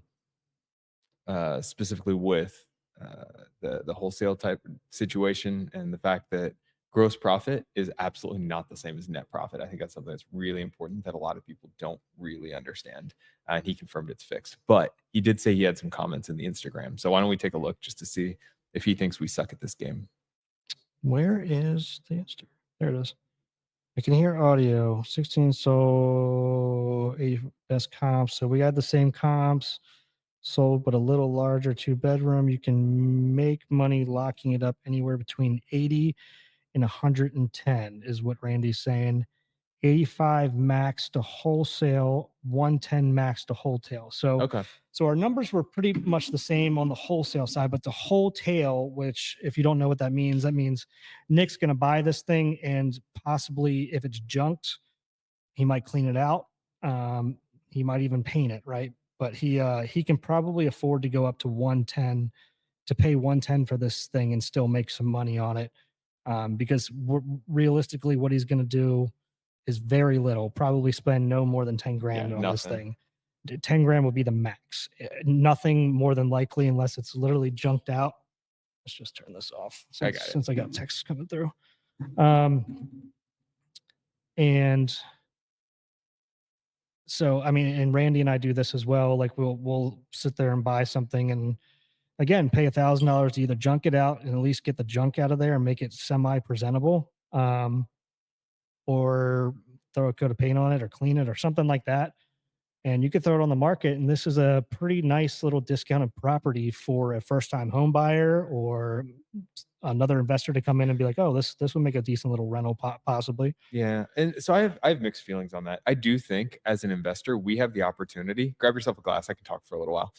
[SPEAKER 2] wholesale type situation, and the fact that gross profit is absolutely not the same as net profit. I think that's something that's really important that a lot of people don't really understand. And he confirmed it's fixed, but he did say he had some comments in the Instagram. So why don't we take a look just to see if he thinks we suck at this game?
[SPEAKER 1] Where is the Instagram? There it is. I can hear audio. 16 sold, 8 best comps. So we had the same comps sold, but a little larger 2-bedroom. You can make money locking it up anywhere between 80 and 110 is what Randy's saying. 85 max to wholesale, 110 max to wholesale. So
[SPEAKER 2] Okay.
[SPEAKER 1] so our numbers were pretty much the same on the wholesale side, but the wholesale, which if you don't know what that means Nick's going to buy this thing, and possibly if it's junked, he might clean it out. He might even paint it, right? But he can probably afford to go up to 110, to pay 110 for this thing and still make some money on it. Because realistically, what he's going to do is very little, probably spend no more than 10 grand on this thing. 10 grand would be the max. Nothing more than likely, unless it's literally junked out. Let's just turn this off since I got texts coming through. And so, I mean, and Randy and I do this as well. Like we'll sit there and buy something, and again, pay $1,000 to either junk it out and at least get the junk out of there and make it semi-presentable, or throw a coat of paint on it or clean it or something like that. And you could throw it on the market, and this is a pretty nice little discounted property for a first-time home buyer or another investor to come in and be like, oh, this would make a decent little rental possibly.
[SPEAKER 2] Yeah, and so I have mixed feelings on that. I do think as an investor, we have the opportunity. Grab yourself a glass. I can talk for a little while.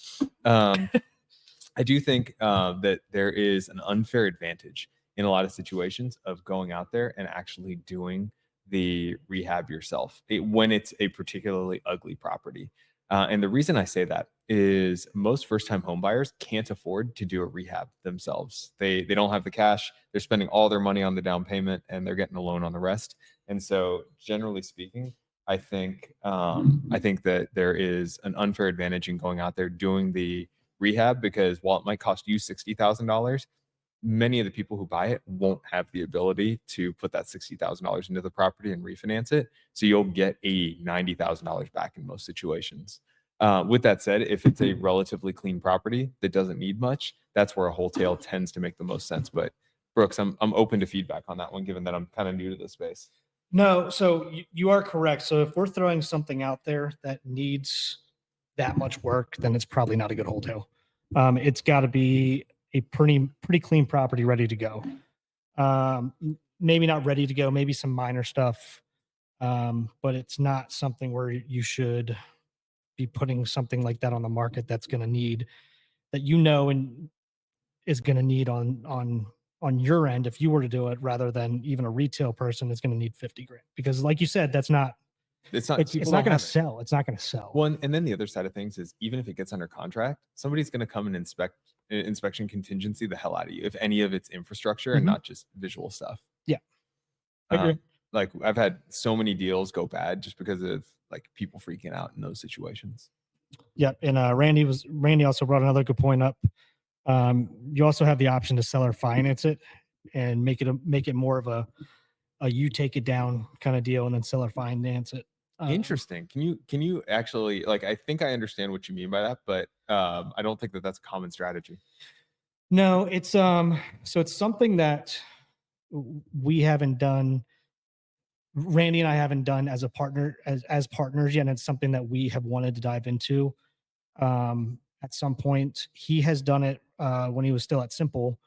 [SPEAKER 2] I do think that there is an unfair advantage in a lot of situations of going out there and actually doing the rehab yourself when it's a particularly ugly property. And the reason I say that is most first-time home buyers can't afford to do a rehab themselves. They don't have the cash. They're spending all their money on the down payment, and they're getting a loan on the rest. And so, generally speaking, I think that there is an unfair advantage in going out there doing the rehab, because while it might cost you $60,000, many of the people who buy it won't have the ability to put that $60,000 into the property and refinance it. So you'll get $90,000 back in most situations. With that said, if it's a relatively clean property that doesn't need much, that's where a wholesale tends to make the most sense. But Brooks, I'm open to feedback on that one, given that I'm kind of new to this space.
[SPEAKER 3] No, so you are correct. So if we're throwing something out there that needs that much work, then it's probably not a good wholesale. It's got to be a pretty clean property ready to go. Maybe not ready to go, maybe some minor stuff
[SPEAKER 1] But it's not something where you should be putting something like that on the market that's going to need that and is going to need on your end if you were to do it, rather than even a retail person is going to need 50 grand, because like you said, that's not
[SPEAKER 2] It's not.
[SPEAKER 1] it's
[SPEAKER 2] People
[SPEAKER 1] not
[SPEAKER 2] don't
[SPEAKER 1] going to
[SPEAKER 2] have it.
[SPEAKER 1] sell. It's not going to sell.
[SPEAKER 2] One, and then the other side of things is, even if it gets under contract, somebody's going to come and inspection contingency the hell out of you if any of it's infrastructure and
[SPEAKER 1] Mhm.
[SPEAKER 2] not just visual stuff.
[SPEAKER 1] Yeah. I agree.
[SPEAKER 2] Like I've had so many deals go bad just because of like people freaking out in those situations.
[SPEAKER 1] Yep. And Randy also brought another good point up. You also have the option to sell or finance it and make it more of a you take it down kind of deal, and then sell or finance it.
[SPEAKER 2] Interesting. Can you actually, like, I think I understand what you mean by that, but I don't think that that's a common strategy.
[SPEAKER 1] No, it's so it's something that we haven't done. Randy and I haven't done as a partner as partners yet, and it's something that we have wanted to dive into. At some point, he has done it when he was still at Simple.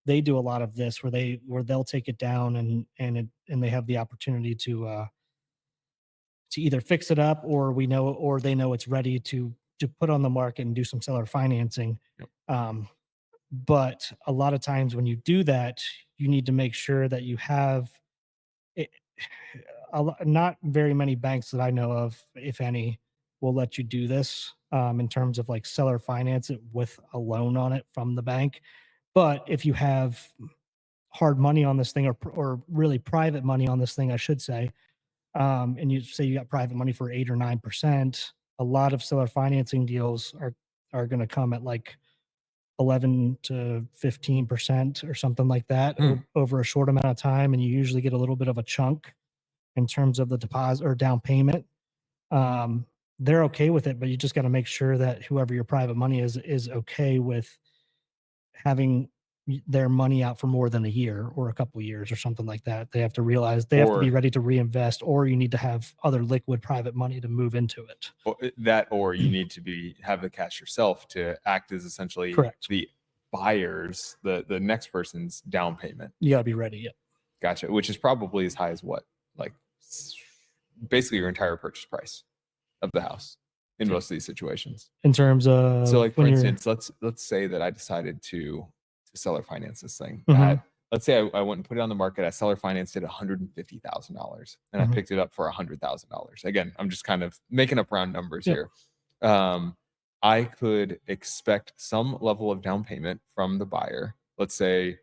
[SPEAKER 1] They do a lot of this where they'll take it down, and they have the opportunity to either fix it up, or they know it's ready to put on the market and do some seller financing.
[SPEAKER 2] Yep.
[SPEAKER 1] But a lot of times when you do that, you need to make sure that you have it. Not very many banks that I know of, if any, will let you do this in terms of like seller finance it with a loan on it from the bank. But if you have hard money on this thing, or really private money on this thing, I should say, and you say you got private money for 8 or 9%, a lot of seller financing deals are going to come at like 11 to 15% or something like that over a short amount of time, and you usually get a little bit of a chunk in terms of the deposit or down payment. They're okay with it, but you just got to make sure that whoever your private money is okay with having their money out for more than a year or a couple years or something like that. They have to realize they have to be ready to reinvest, or you need to have other liquid private money to move into it.
[SPEAKER 2] Or you need to have the cash yourself to act as essentially
[SPEAKER 1] Correct.
[SPEAKER 2] the buyer's, the next person's down payment.
[SPEAKER 1] You got to be ready. Yeah.
[SPEAKER 2] Gotcha. Which is probably as high as what? Like basically your entire purchase price of the house in most of these situations.
[SPEAKER 1] In terms of,
[SPEAKER 2] so like for instance, let's say that I decided to seller finance this thing. Let's say I went and put it on the market. I seller financed it $150,000, and I picked it up for $100,000. Again, I'm just kind of making up round numbers here. I could expect some level of down payment from the buyer. Let's say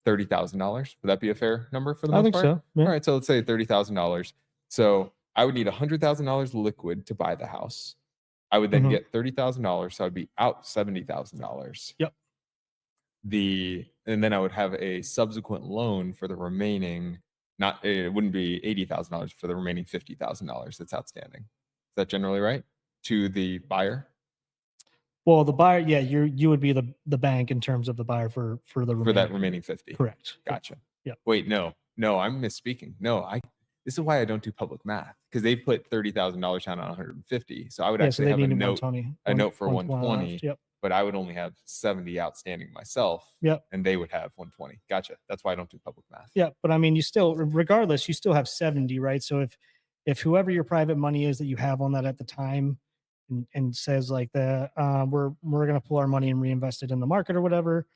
[SPEAKER 2] $30,000. Would that be a fair number for the most part?
[SPEAKER 1] I think so. Yeah.
[SPEAKER 2] All right, so let's say $30,000. So I would need $100,000 liquid to buy the house. I would then get $30,000, so I'd be out $70,000.
[SPEAKER 1] Yep.
[SPEAKER 2] And then I would have a subsequent loan for the remaining. It wouldn't be $80,000 for the remaining $50,000 that's outstanding. Is that generally right to the buyer?
[SPEAKER 1] Well, the buyer, yeah, you would be the bank in terms of the buyer for
[SPEAKER 2] that remaining 50.
[SPEAKER 1] Correct.
[SPEAKER 2] Gotcha.
[SPEAKER 1] Yeah.
[SPEAKER 2] Wait, no, I'm misspeaking. No, this is why I don't do public math, because they put $30,000 down on 150. So I would actually have a note for 120.
[SPEAKER 1] Yep.
[SPEAKER 2] But I would only have 70 outstanding myself.
[SPEAKER 1] Yep.
[SPEAKER 2] And they would have 120. Gotcha. That's why I don't do public math.
[SPEAKER 1] Yeah, but I mean, regardless, you still have 70, right? So if whoever your private money is that you have on that at the time, and says like we're going to pull our money and reinvest it in the market or whatever,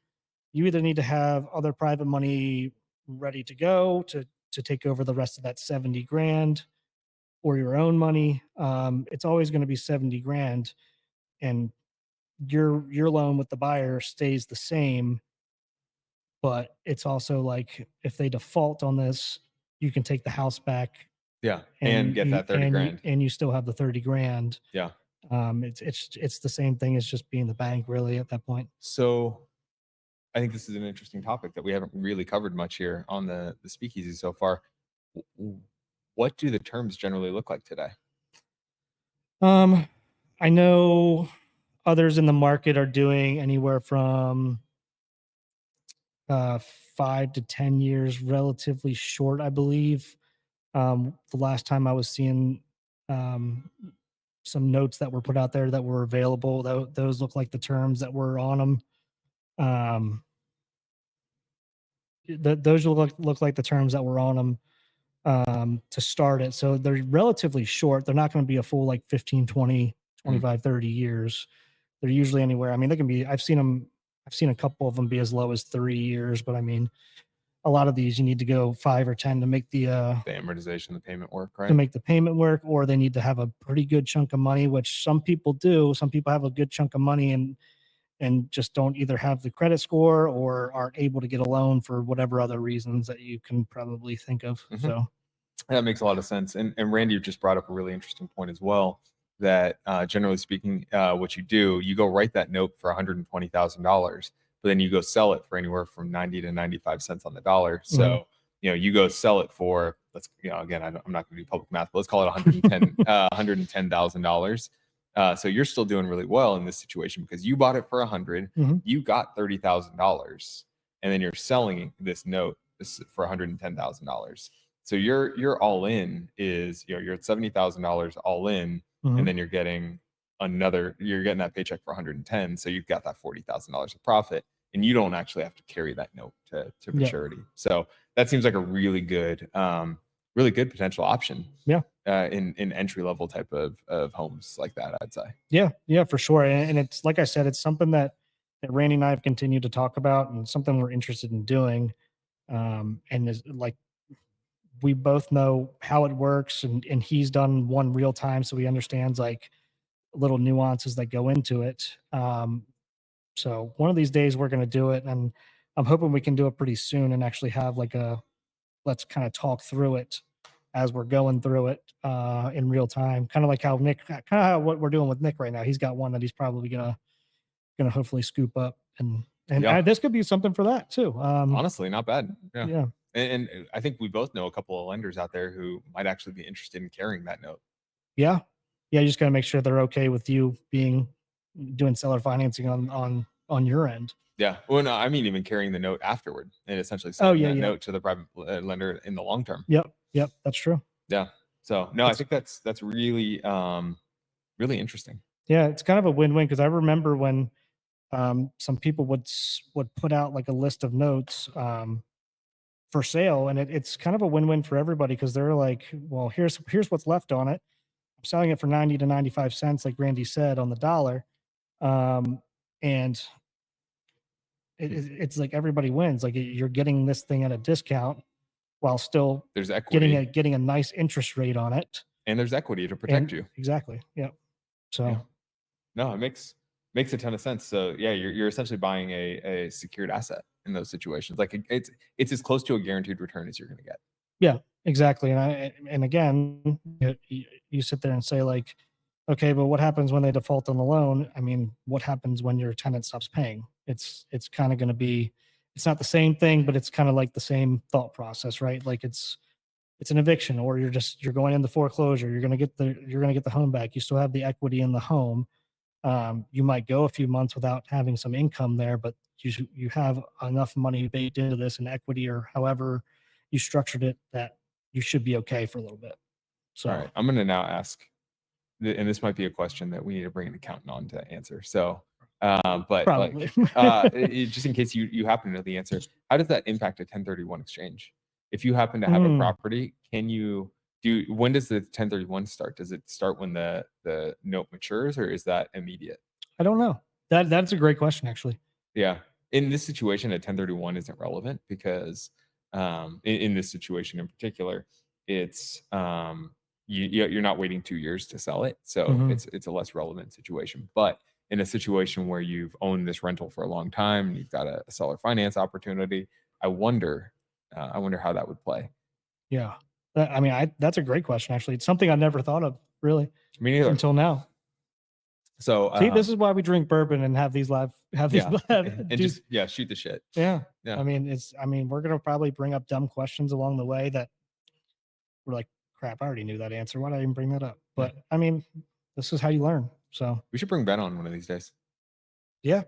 [SPEAKER 1] you either need to have other private money ready to go to take over the rest of that 70 grand, or your own money. It's always going to be 70 grand, and your loan with the buyer stays the same. But it's also like, if they default on this, you can take the house back.
[SPEAKER 2] Yeah, and get that 30 grand.
[SPEAKER 1] And you still have the 30 grand.
[SPEAKER 2] Yeah.
[SPEAKER 1] It's the same thing as just being the bank, really, at that point.
[SPEAKER 2] So I think this is an interesting topic that we haven't really covered much here on the speakeasy so far. What do the terms generally look like today?
[SPEAKER 1] I know others in the market are doing anywhere from 5 to 10 years, relatively short, I believe. The last time I was seeing some notes that were put out there that were available, those look like the terms that were on them. Those look like the terms that were on them. to start it. So they're relatively short. They're not going to be a full like 15, 20, 25, 30 years. They're usually anywhere. I mean, they can be, I've seen a couple of them be as low as 3 years, but I mean, a lot of these you need to go 5 or 10 to make the
[SPEAKER 2] amortization, the payment work, right?
[SPEAKER 1] to make the payment work, or they need to have a pretty good chunk of money, which some people do. Some people have a good chunk of money and just don't either have the credit score or aren't able to get a loan for whatever other reasons that you can probably think of.
[SPEAKER 2] Mhm.
[SPEAKER 1] So
[SPEAKER 2] that makes a lot of sense. And Randy, you just brought up a really interesting point as well, that generally speaking, what you do, you go write that note for $120,000, but then you go sell it for anywhere from 90 to 95 cents on the dollar. So, you go sell it for, again, I'm not going to do public math, but let's call it $110,000. So you're still doing really well in this situation because you bought it for 100, you got $30,000, and then you're selling this note for $110,000. So your all in is, you're at $70,000 all in, and then you're getting that paycheck for 110. So you've got that $40,000 of profit, and you don't actually have to carry that note to maturity. So that seems like a really good potential option.
[SPEAKER 1] Yeah.
[SPEAKER 2] In entry level type of homes like that, I'd say.
[SPEAKER 1] Yeah, for sure. And it's like I said, it's something that Randy and I have continued to talk about, and something we're interested in doing. And is like, we both know how it works, and he's done one real time, so he understands like little nuances that go into it. So one of these days we're going to do it, and I'm hoping we can do it pretty soon and actually have like let's kind of talk through it as we're going through it in real time, kind of like how what we're doing with Nick right now. He's got one that he's probably gonna hopefully scoop up, and this could be something for that too.
[SPEAKER 2] Honestly, not bad.
[SPEAKER 1] Yeah.
[SPEAKER 2] And I think we both know a couple of lenders out there who might actually be interested in carrying that note.
[SPEAKER 1] Yeah. You just got to make sure they're okay with you doing seller financing on your end.
[SPEAKER 2] Yeah. Well, no, I mean, even carrying the note afterward and essentially selling that note to the private lender in the long term.
[SPEAKER 1] Yep. That's true.
[SPEAKER 2] Yeah. So no, I think that's really, really interesting.
[SPEAKER 1] Yeah. It's kind of a win-win, because I remember when some people would put out like a list of notes for sale, and it's kind of a win-win for everybody, because they're like, well, here's what's left on it. I'm selling it for 90 to 95 cents, like Randy said, on the dollar. And it's like everybody wins. Like, you're getting this thing at a discount while still
[SPEAKER 2] there's equity,
[SPEAKER 1] getting a nice interest rate on it.
[SPEAKER 2] And there's equity to protect you.
[SPEAKER 1] Exactly. Yeah. So
[SPEAKER 2] no, it makes a ton of sense. So yeah, you're essentially buying a secured asset in those situations. Like it's as close to a guaranteed return as you're going to get.
[SPEAKER 1] Yeah, exactly. And again, you sit there and say like, okay, but what happens when they default on the loan? I mean, what happens when your tenant stops paying? It's kind of going to be, it's not the same thing, but it's kind of like the same thought process, right? Like it's an eviction, or you're going into foreclosure. You're going to get the home back. You still have the equity in the home. You might go a few months without having some income there, but you have enough money baked into this and equity, or however you structured it, that you should be okay for a little bit. So,
[SPEAKER 2] all right, I'm going to now ask, and this might be a question that we need to bring an accountant on to answer. So, but
[SPEAKER 1] probably.
[SPEAKER 2] just in case you happen to know the answer, how does that impact a 1031 exchange? If you happen to have a property, when does the 1031 start? Does it start when the note matures, or is that immediate?
[SPEAKER 1] I don't know. That's a great question, actually.
[SPEAKER 2] Yeah. In this situation, a 1031 isn't relevant because in this situation in particular, it's you're not waiting 2 years to sell it. So it's a less relevant situation. But in a situation where you've owned this rental for a long time and you've got a seller finance opportunity, I wonder how that would play.
[SPEAKER 1] Yeah. I mean, that's a great question, actually. It's something I never thought of, really.
[SPEAKER 2] Me neither.
[SPEAKER 1] Until now.
[SPEAKER 2] So
[SPEAKER 1] see, this is why we drink bourbon and have these live
[SPEAKER 2] and just shoot the shit.
[SPEAKER 1] Yeah. I mean, we're gonna probably bring up dumb questions along the way that we're like, crap, I already knew that answer. Why did I even bring that up? But I mean, this is how you learn. So
[SPEAKER 2] we should bring Ben on one of these days.
[SPEAKER 1] Yeah.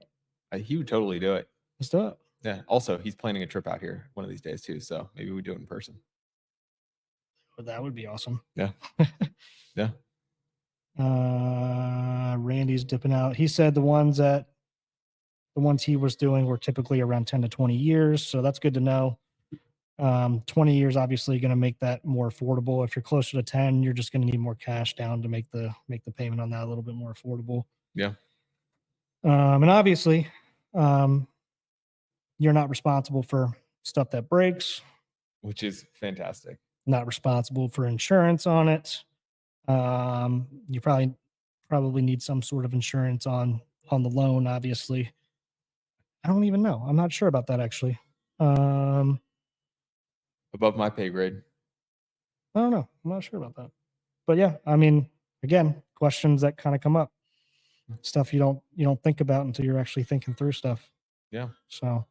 [SPEAKER 2] He would totally do it.
[SPEAKER 1] Let's do it.
[SPEAKER 2] Yeah. Also, he's planning a trip out here one of these days too. So maybe we do it in person.
[SPEAKER 1] But that would be awesome.
[SPEAKER 2] Yeah. Yeah.
[SPEAKER 1] Randy's dipping out. He said the ones he was doing were typically around 10 to 20 years. So that's good to know. 20 years obviously going to make that more affordable. If you're closer to 10, you're just going to need more cash down to make the payment on that a little bit more affordable.
[SPEAKER 2] Yeah.
[SPEAKER 1] And obviously, you're not responsible for stuff that breaks,
[SPEAKER 2] which is fantastic.
[SPEAKER 1] Not responsible for insurance on it. You probably need some sort of insurance on the loan, obviously. I don't even know. I'm not sure about that actually.
[SPEAKER 2] Above my pay grade.
[SPEAKER 1] I don't know. I'm not sure about that. But yeah, I mean, again, questions that kind of come up. Stuff you don't think about until you're actually thinking through stuff.
[SPEAKER 2] Yeah.
[SPEAKER 1] So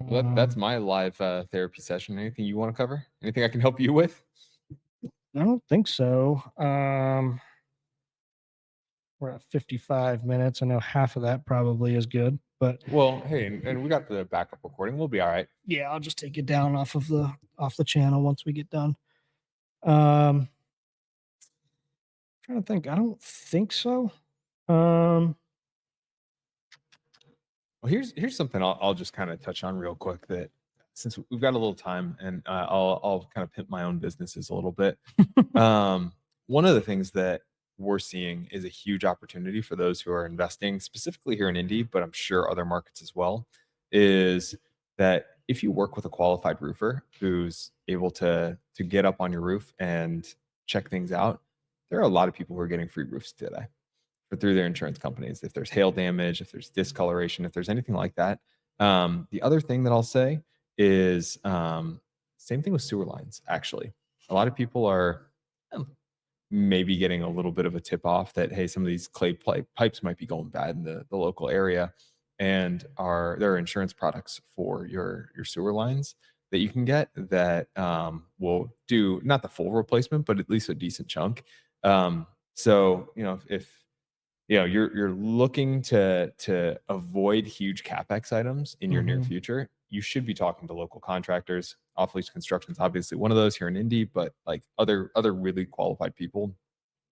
[SPEAKER 2] well, that's my live therapy session. Anything you want to cover? Anything I can help you with?
[SPEAKER 1] I don't think so. We're at 55 minutes. I know half of that probably is good, but
[SPEAKER 2] well, hey, and we got the backup recording. We'll be all right.
[SPEAKER 1] Yeah, I'll just take it down off the channel once we get done. Trying to think. I don't think so.
[SPEAKER 2] Well, here's something I'll just kind of touch on real quick, that since we've got a little time, and I'll kind of pimp my own businesses a little bit. One of the things that we're seeing is a huge opportunity for those who are investing, specifically here in Indy, but I'm sure other markets as well, is that if you work with a qualified roofer who's able to get up on your roof and check things out, there are a lot of people who are getting free roofs today through their insurance companies. If there's hail damage, if there's discoloration, if there's anything like that. The other thing that I'll say is same thing with sewer lines, actually. A lot of people are maybe getting a little bit of a tip off that, hey, some of these clay pipes might be going bad in the local area, and there are insurance products for your sewer lines that you can get that will do not the full replacement, but at least a decent chunk. So if you're looking to avoid huge capex items in your near future, you should be talking to local contractors. Off lease construction is obviously one of those here in Indy, but like other really qualified people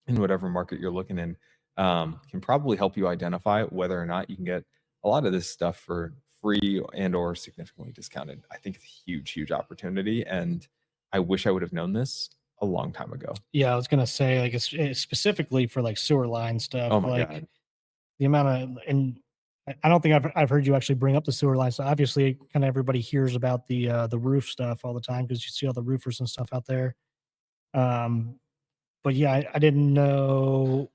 [SPEAKER 2] in whatever market you're looking in can probably help you identify whether or not you can get a lot of this stuff for free and or significantly discounted. I think it's a huge opportunity, and I wish I would have known this a long time ago.
[SPEAKER 1] Yeah, I was gonna say, like, it's specifically for like sewer line stuff.
[SPEAKER 2] Oh my
[SPEAKER 1] like
[SPEAKER 2] God.
[SPEAKER 1] The amount of, and I don't think I've heard you actually bring up the sewer line. So obviously, kind of everybody hears about the roof stuff all the time because you see all the roofers and stuff out there. But yeah, I didn't know.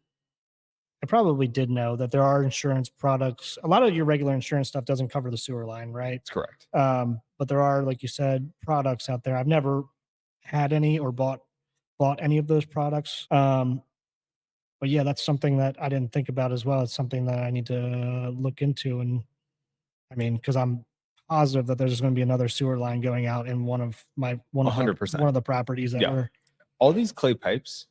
[SPEAKER 1] I probably did know that there are insurance products. A lot of your regular insurance stuff doesn't cover the sewer line, right?
[SPEAKER 2] That's correct.
[SPEAKER 1] But there are, like you said, products out there. I've never had any or bought any of those products. But yeah, that's something that I didn't think about as well. It's something that I need to look into. And I mean, because I'm positive that there's going to be another sewer line going out in one of
[SPEAKER 2] 100%.
[SPEAKER 1] one of the properties that were.
[SPEAKER 2] All these clay pipes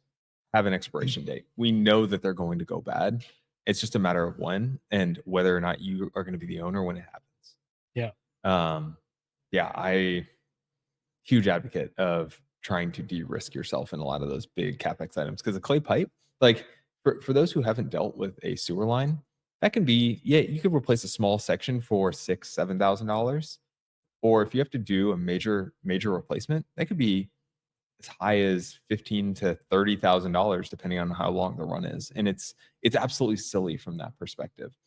[SPEAKER 2] have an expiration date. We know that they're going to go bad. It's just a matter of when and whether or not you are going to be the owner when it happens.
[SPEAKER 1] Yeah.
[SPEAKER 2] I huge advocate of trying to de-risk yourself in a lot of those big capex items, because a clay pipe, like for those who haven't dealt with a sewer line, that can be, you could replace a small section for $6,000-$7,000, or if you have to do a major replacement, that could be as high as $15,000 to $30,000 depending on how long the run is, and it's absolutely silly from that perspective.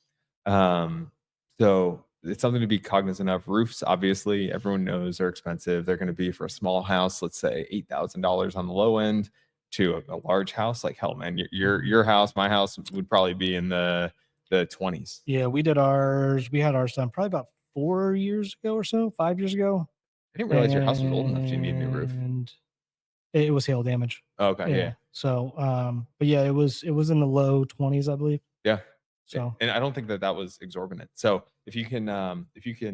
[SPEAKER 2] So it's something to be cognizant of. Roofs, obviously, everyone knows are expensive. They're going to be, for a small house, let's say $8,000 on the low end, to a large house. Like, hell, man, your house, my house would probably be in the 20s.
[SPEAKER 1] Yeah, we had ours done probably about 4 years ago or so, 5 years ago.
[SPEAKER 2] I didn't realize your house was old enough to need a new roof.
[SPEAKER 1] And it was hail damage.
[SPEAKER 2] Okay, yeah.
[SPEAKER 1] So, but yeah, it was in the low 20s, I believe.
[SPEAKER 2] Yeah.
[SPEAKER 1] So,
[SPEAKER 2] and I don't think that was exorbitant. So if you can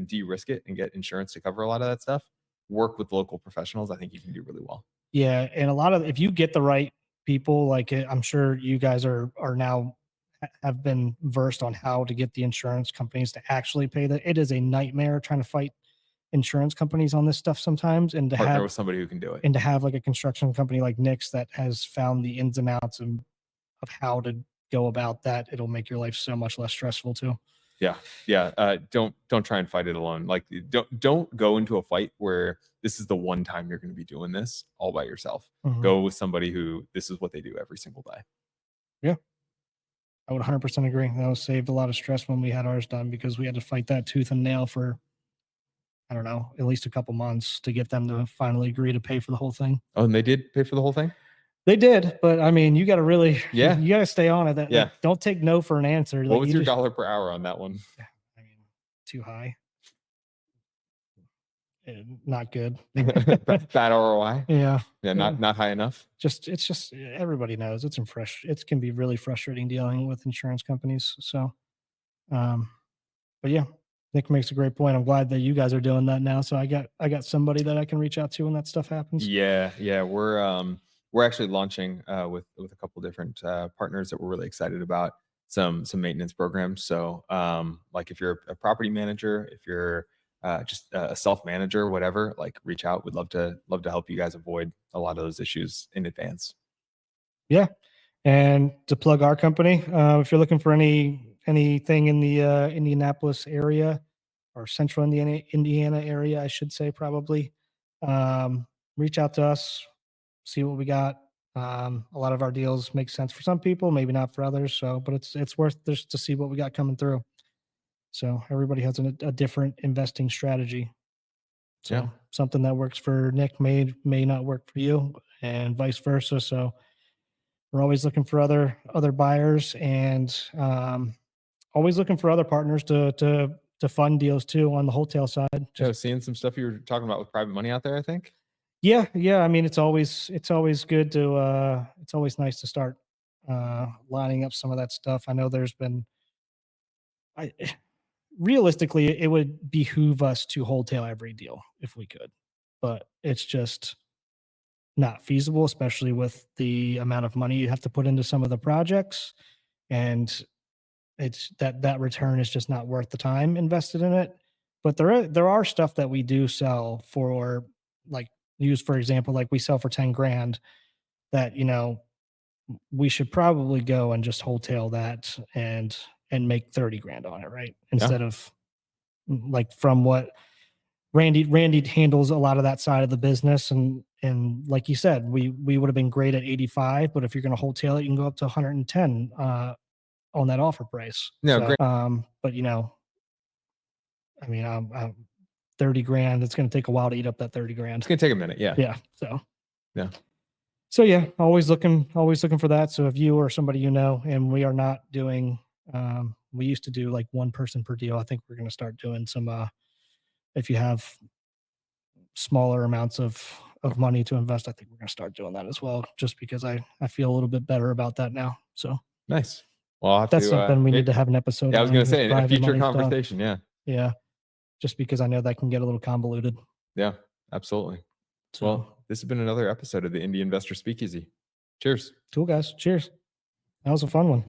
[SPEAKER 2] de-risk it and get insurance to cover a lot of that stuff, work with local professionals, I think you can do really well.
[SPEAKER 1] Yeah, and a lot of, if you get the right people, like I'm sure you guys are now have been versed on how to get the insurance companies to actually pay that. It is a nightmare trying to fight insurance companies on this stuff sometimes, and to
[SPEAKER 2] partner with somebody who can do it,
[SPEAKER 1] and to have like a construction company like Nick's that has found the ins and outs of how to go about that. It'll make your life so much less stressful too.
[SPEAKER 2] Yeah. Don't try and fight it alone. Like don't go into a fight where this is the one time you're going to be doing this all by yourself.
[SPEAKER 1] Mhm.
[SPEAKER 2] Go with somebody who this is what they do every single day.
[SPEAKER 1] Yeah. I would 100% agree. That was saved a lot of stress when we had ours done because we had to fight that tooth and nail for, I don't know, at least a couple months to get them to finally agree to pay for the whole thing.
[SPEAKER 2] Oh, and they did pay for the whole thing?
[SPEAKER 1] They did, but I mean, you got to really,
[SPEAKER 2] Yeah.
[SPEAKER 1] you got to stay on it. That,
[SPEAKER 2] Yeah.
[SPEAKER 1] like, don't take no for an answer.
[SPEAKER 2] What
[SPEAKER 1] Like,
[SPEAKER 2] was
[SPEAKER 1] you
[SPEAKER 2] your
[SPEAKER 1] just,
[SPEAKER 2] dollar per hour on that one?
[SPEAKER 1] I mean, too high. Not good.
[SPEAKER 2] Bad ROI?
[SPEAKER 1] Yeah.
[SPEAKER 2] Yeah, not high enough.
[SPEAKER 1] It's just everybody knows it can be really frustrating dealing with insurance companies. So, but yeah, Nick makes a great point. I'm glad that you guys are doing that now. So I got somebody that I can reach out to when that stuff happens.
[SPEAKER 2] Yeah. We're actually launching with a couple different partners that we're really excited about some maintenance programs. So like if you're a property manager, if you're just a self manager, whatever, like reach out. We'd love to help you guys avoid a lot of those issues in advance.
[SPEAKER 1] Yeah. And to plug our company, if you're looking for anything in the Indianapolis area or central Indiana area, I should say probably, reach out to us, see what we got. A lot of our deals make sense for some people, maybe not for others. So, but it's worth just to see what we got coming through. So everybody has a different investing strategy. So
[SPEAKER 2] Yeah.
[SPEAKER 1] something that works for Nick may not work for you, and vice versa. So we're always looking for other buyers, and always looking for other partners to fund deals too on the wholesale side.
[SPEAKER 2] So seeing some stuff you were talking about with private money out there, I think.
[SPEAKER 1] Yeah. I mean, it's always good to it's always nice to start lining up some of that stuff. I know there's been, I realistically, it would behoove us to wholesale every deal if we could, but it's just not feasible, especially with the amount of money you have to put into some of the projects, and it's that return is just not worth the time invested in it. But there are stuff that we do sell for, like, use for example, like we sell for 10 grand that, we should probably go and just wholesale that and make 30 grand on it, right? Instead of, like, from what Randy handles a lot of that side of the business, and like you said, we would have been great at 85, but if you're going to wholesale it, you can go up to 110 on that offer price.
[SPEAKER 2] No,
[SPEAKER 1] So,
[SPEAKER 2] great.
[SPEAKER 1] but I mean, 30 grand, it's going to take a while to eat up that 30 grand.
[SPEAKER 2] It's gonna take a minute. Yeah.
[SPEAKER 1] Yeah. So,
[SPEAKER 2] Yeah.
[SPEAKER 1] So yeah, always looking for that. So if you or somebody and we are not doing, we used to do like one person per deal. I think we're going to start doing some, if you have smaller amounts of money to invest, I think we're going to start doing that as well, just because I feel a little bit better about that now. So
[SPEAKER 2] Nice. Well, I'll have
[SPEAKER 1] that's
[SPEAKER 2] to,
[SPEAKER 1] something we need to have an episode.
[SPEAKER 2] Yeah, I was
[SPEAKER 1] on,
[SPEAKER 2] gonna
[SPEAKER 1] is
[SPEAKER 2] say in a
[SPEAKER 1] private
[SPEAKER 2] future
[SPEAKER 1] money stuff.
[SPEAKER 2] conversation. Yeah.
[SPEAKER 1] Yeah. Just because I know that can get a little convoluted.
[SPEAKER 2] Yeah, absolutely.
[SPEAKER 1] So,
[SPEAKER 2] Well, this has been another episode of the Indie Investor Speakeasy. Cheers.
[SPEAKER 1] cool, guys. Cheers. That was a fun one.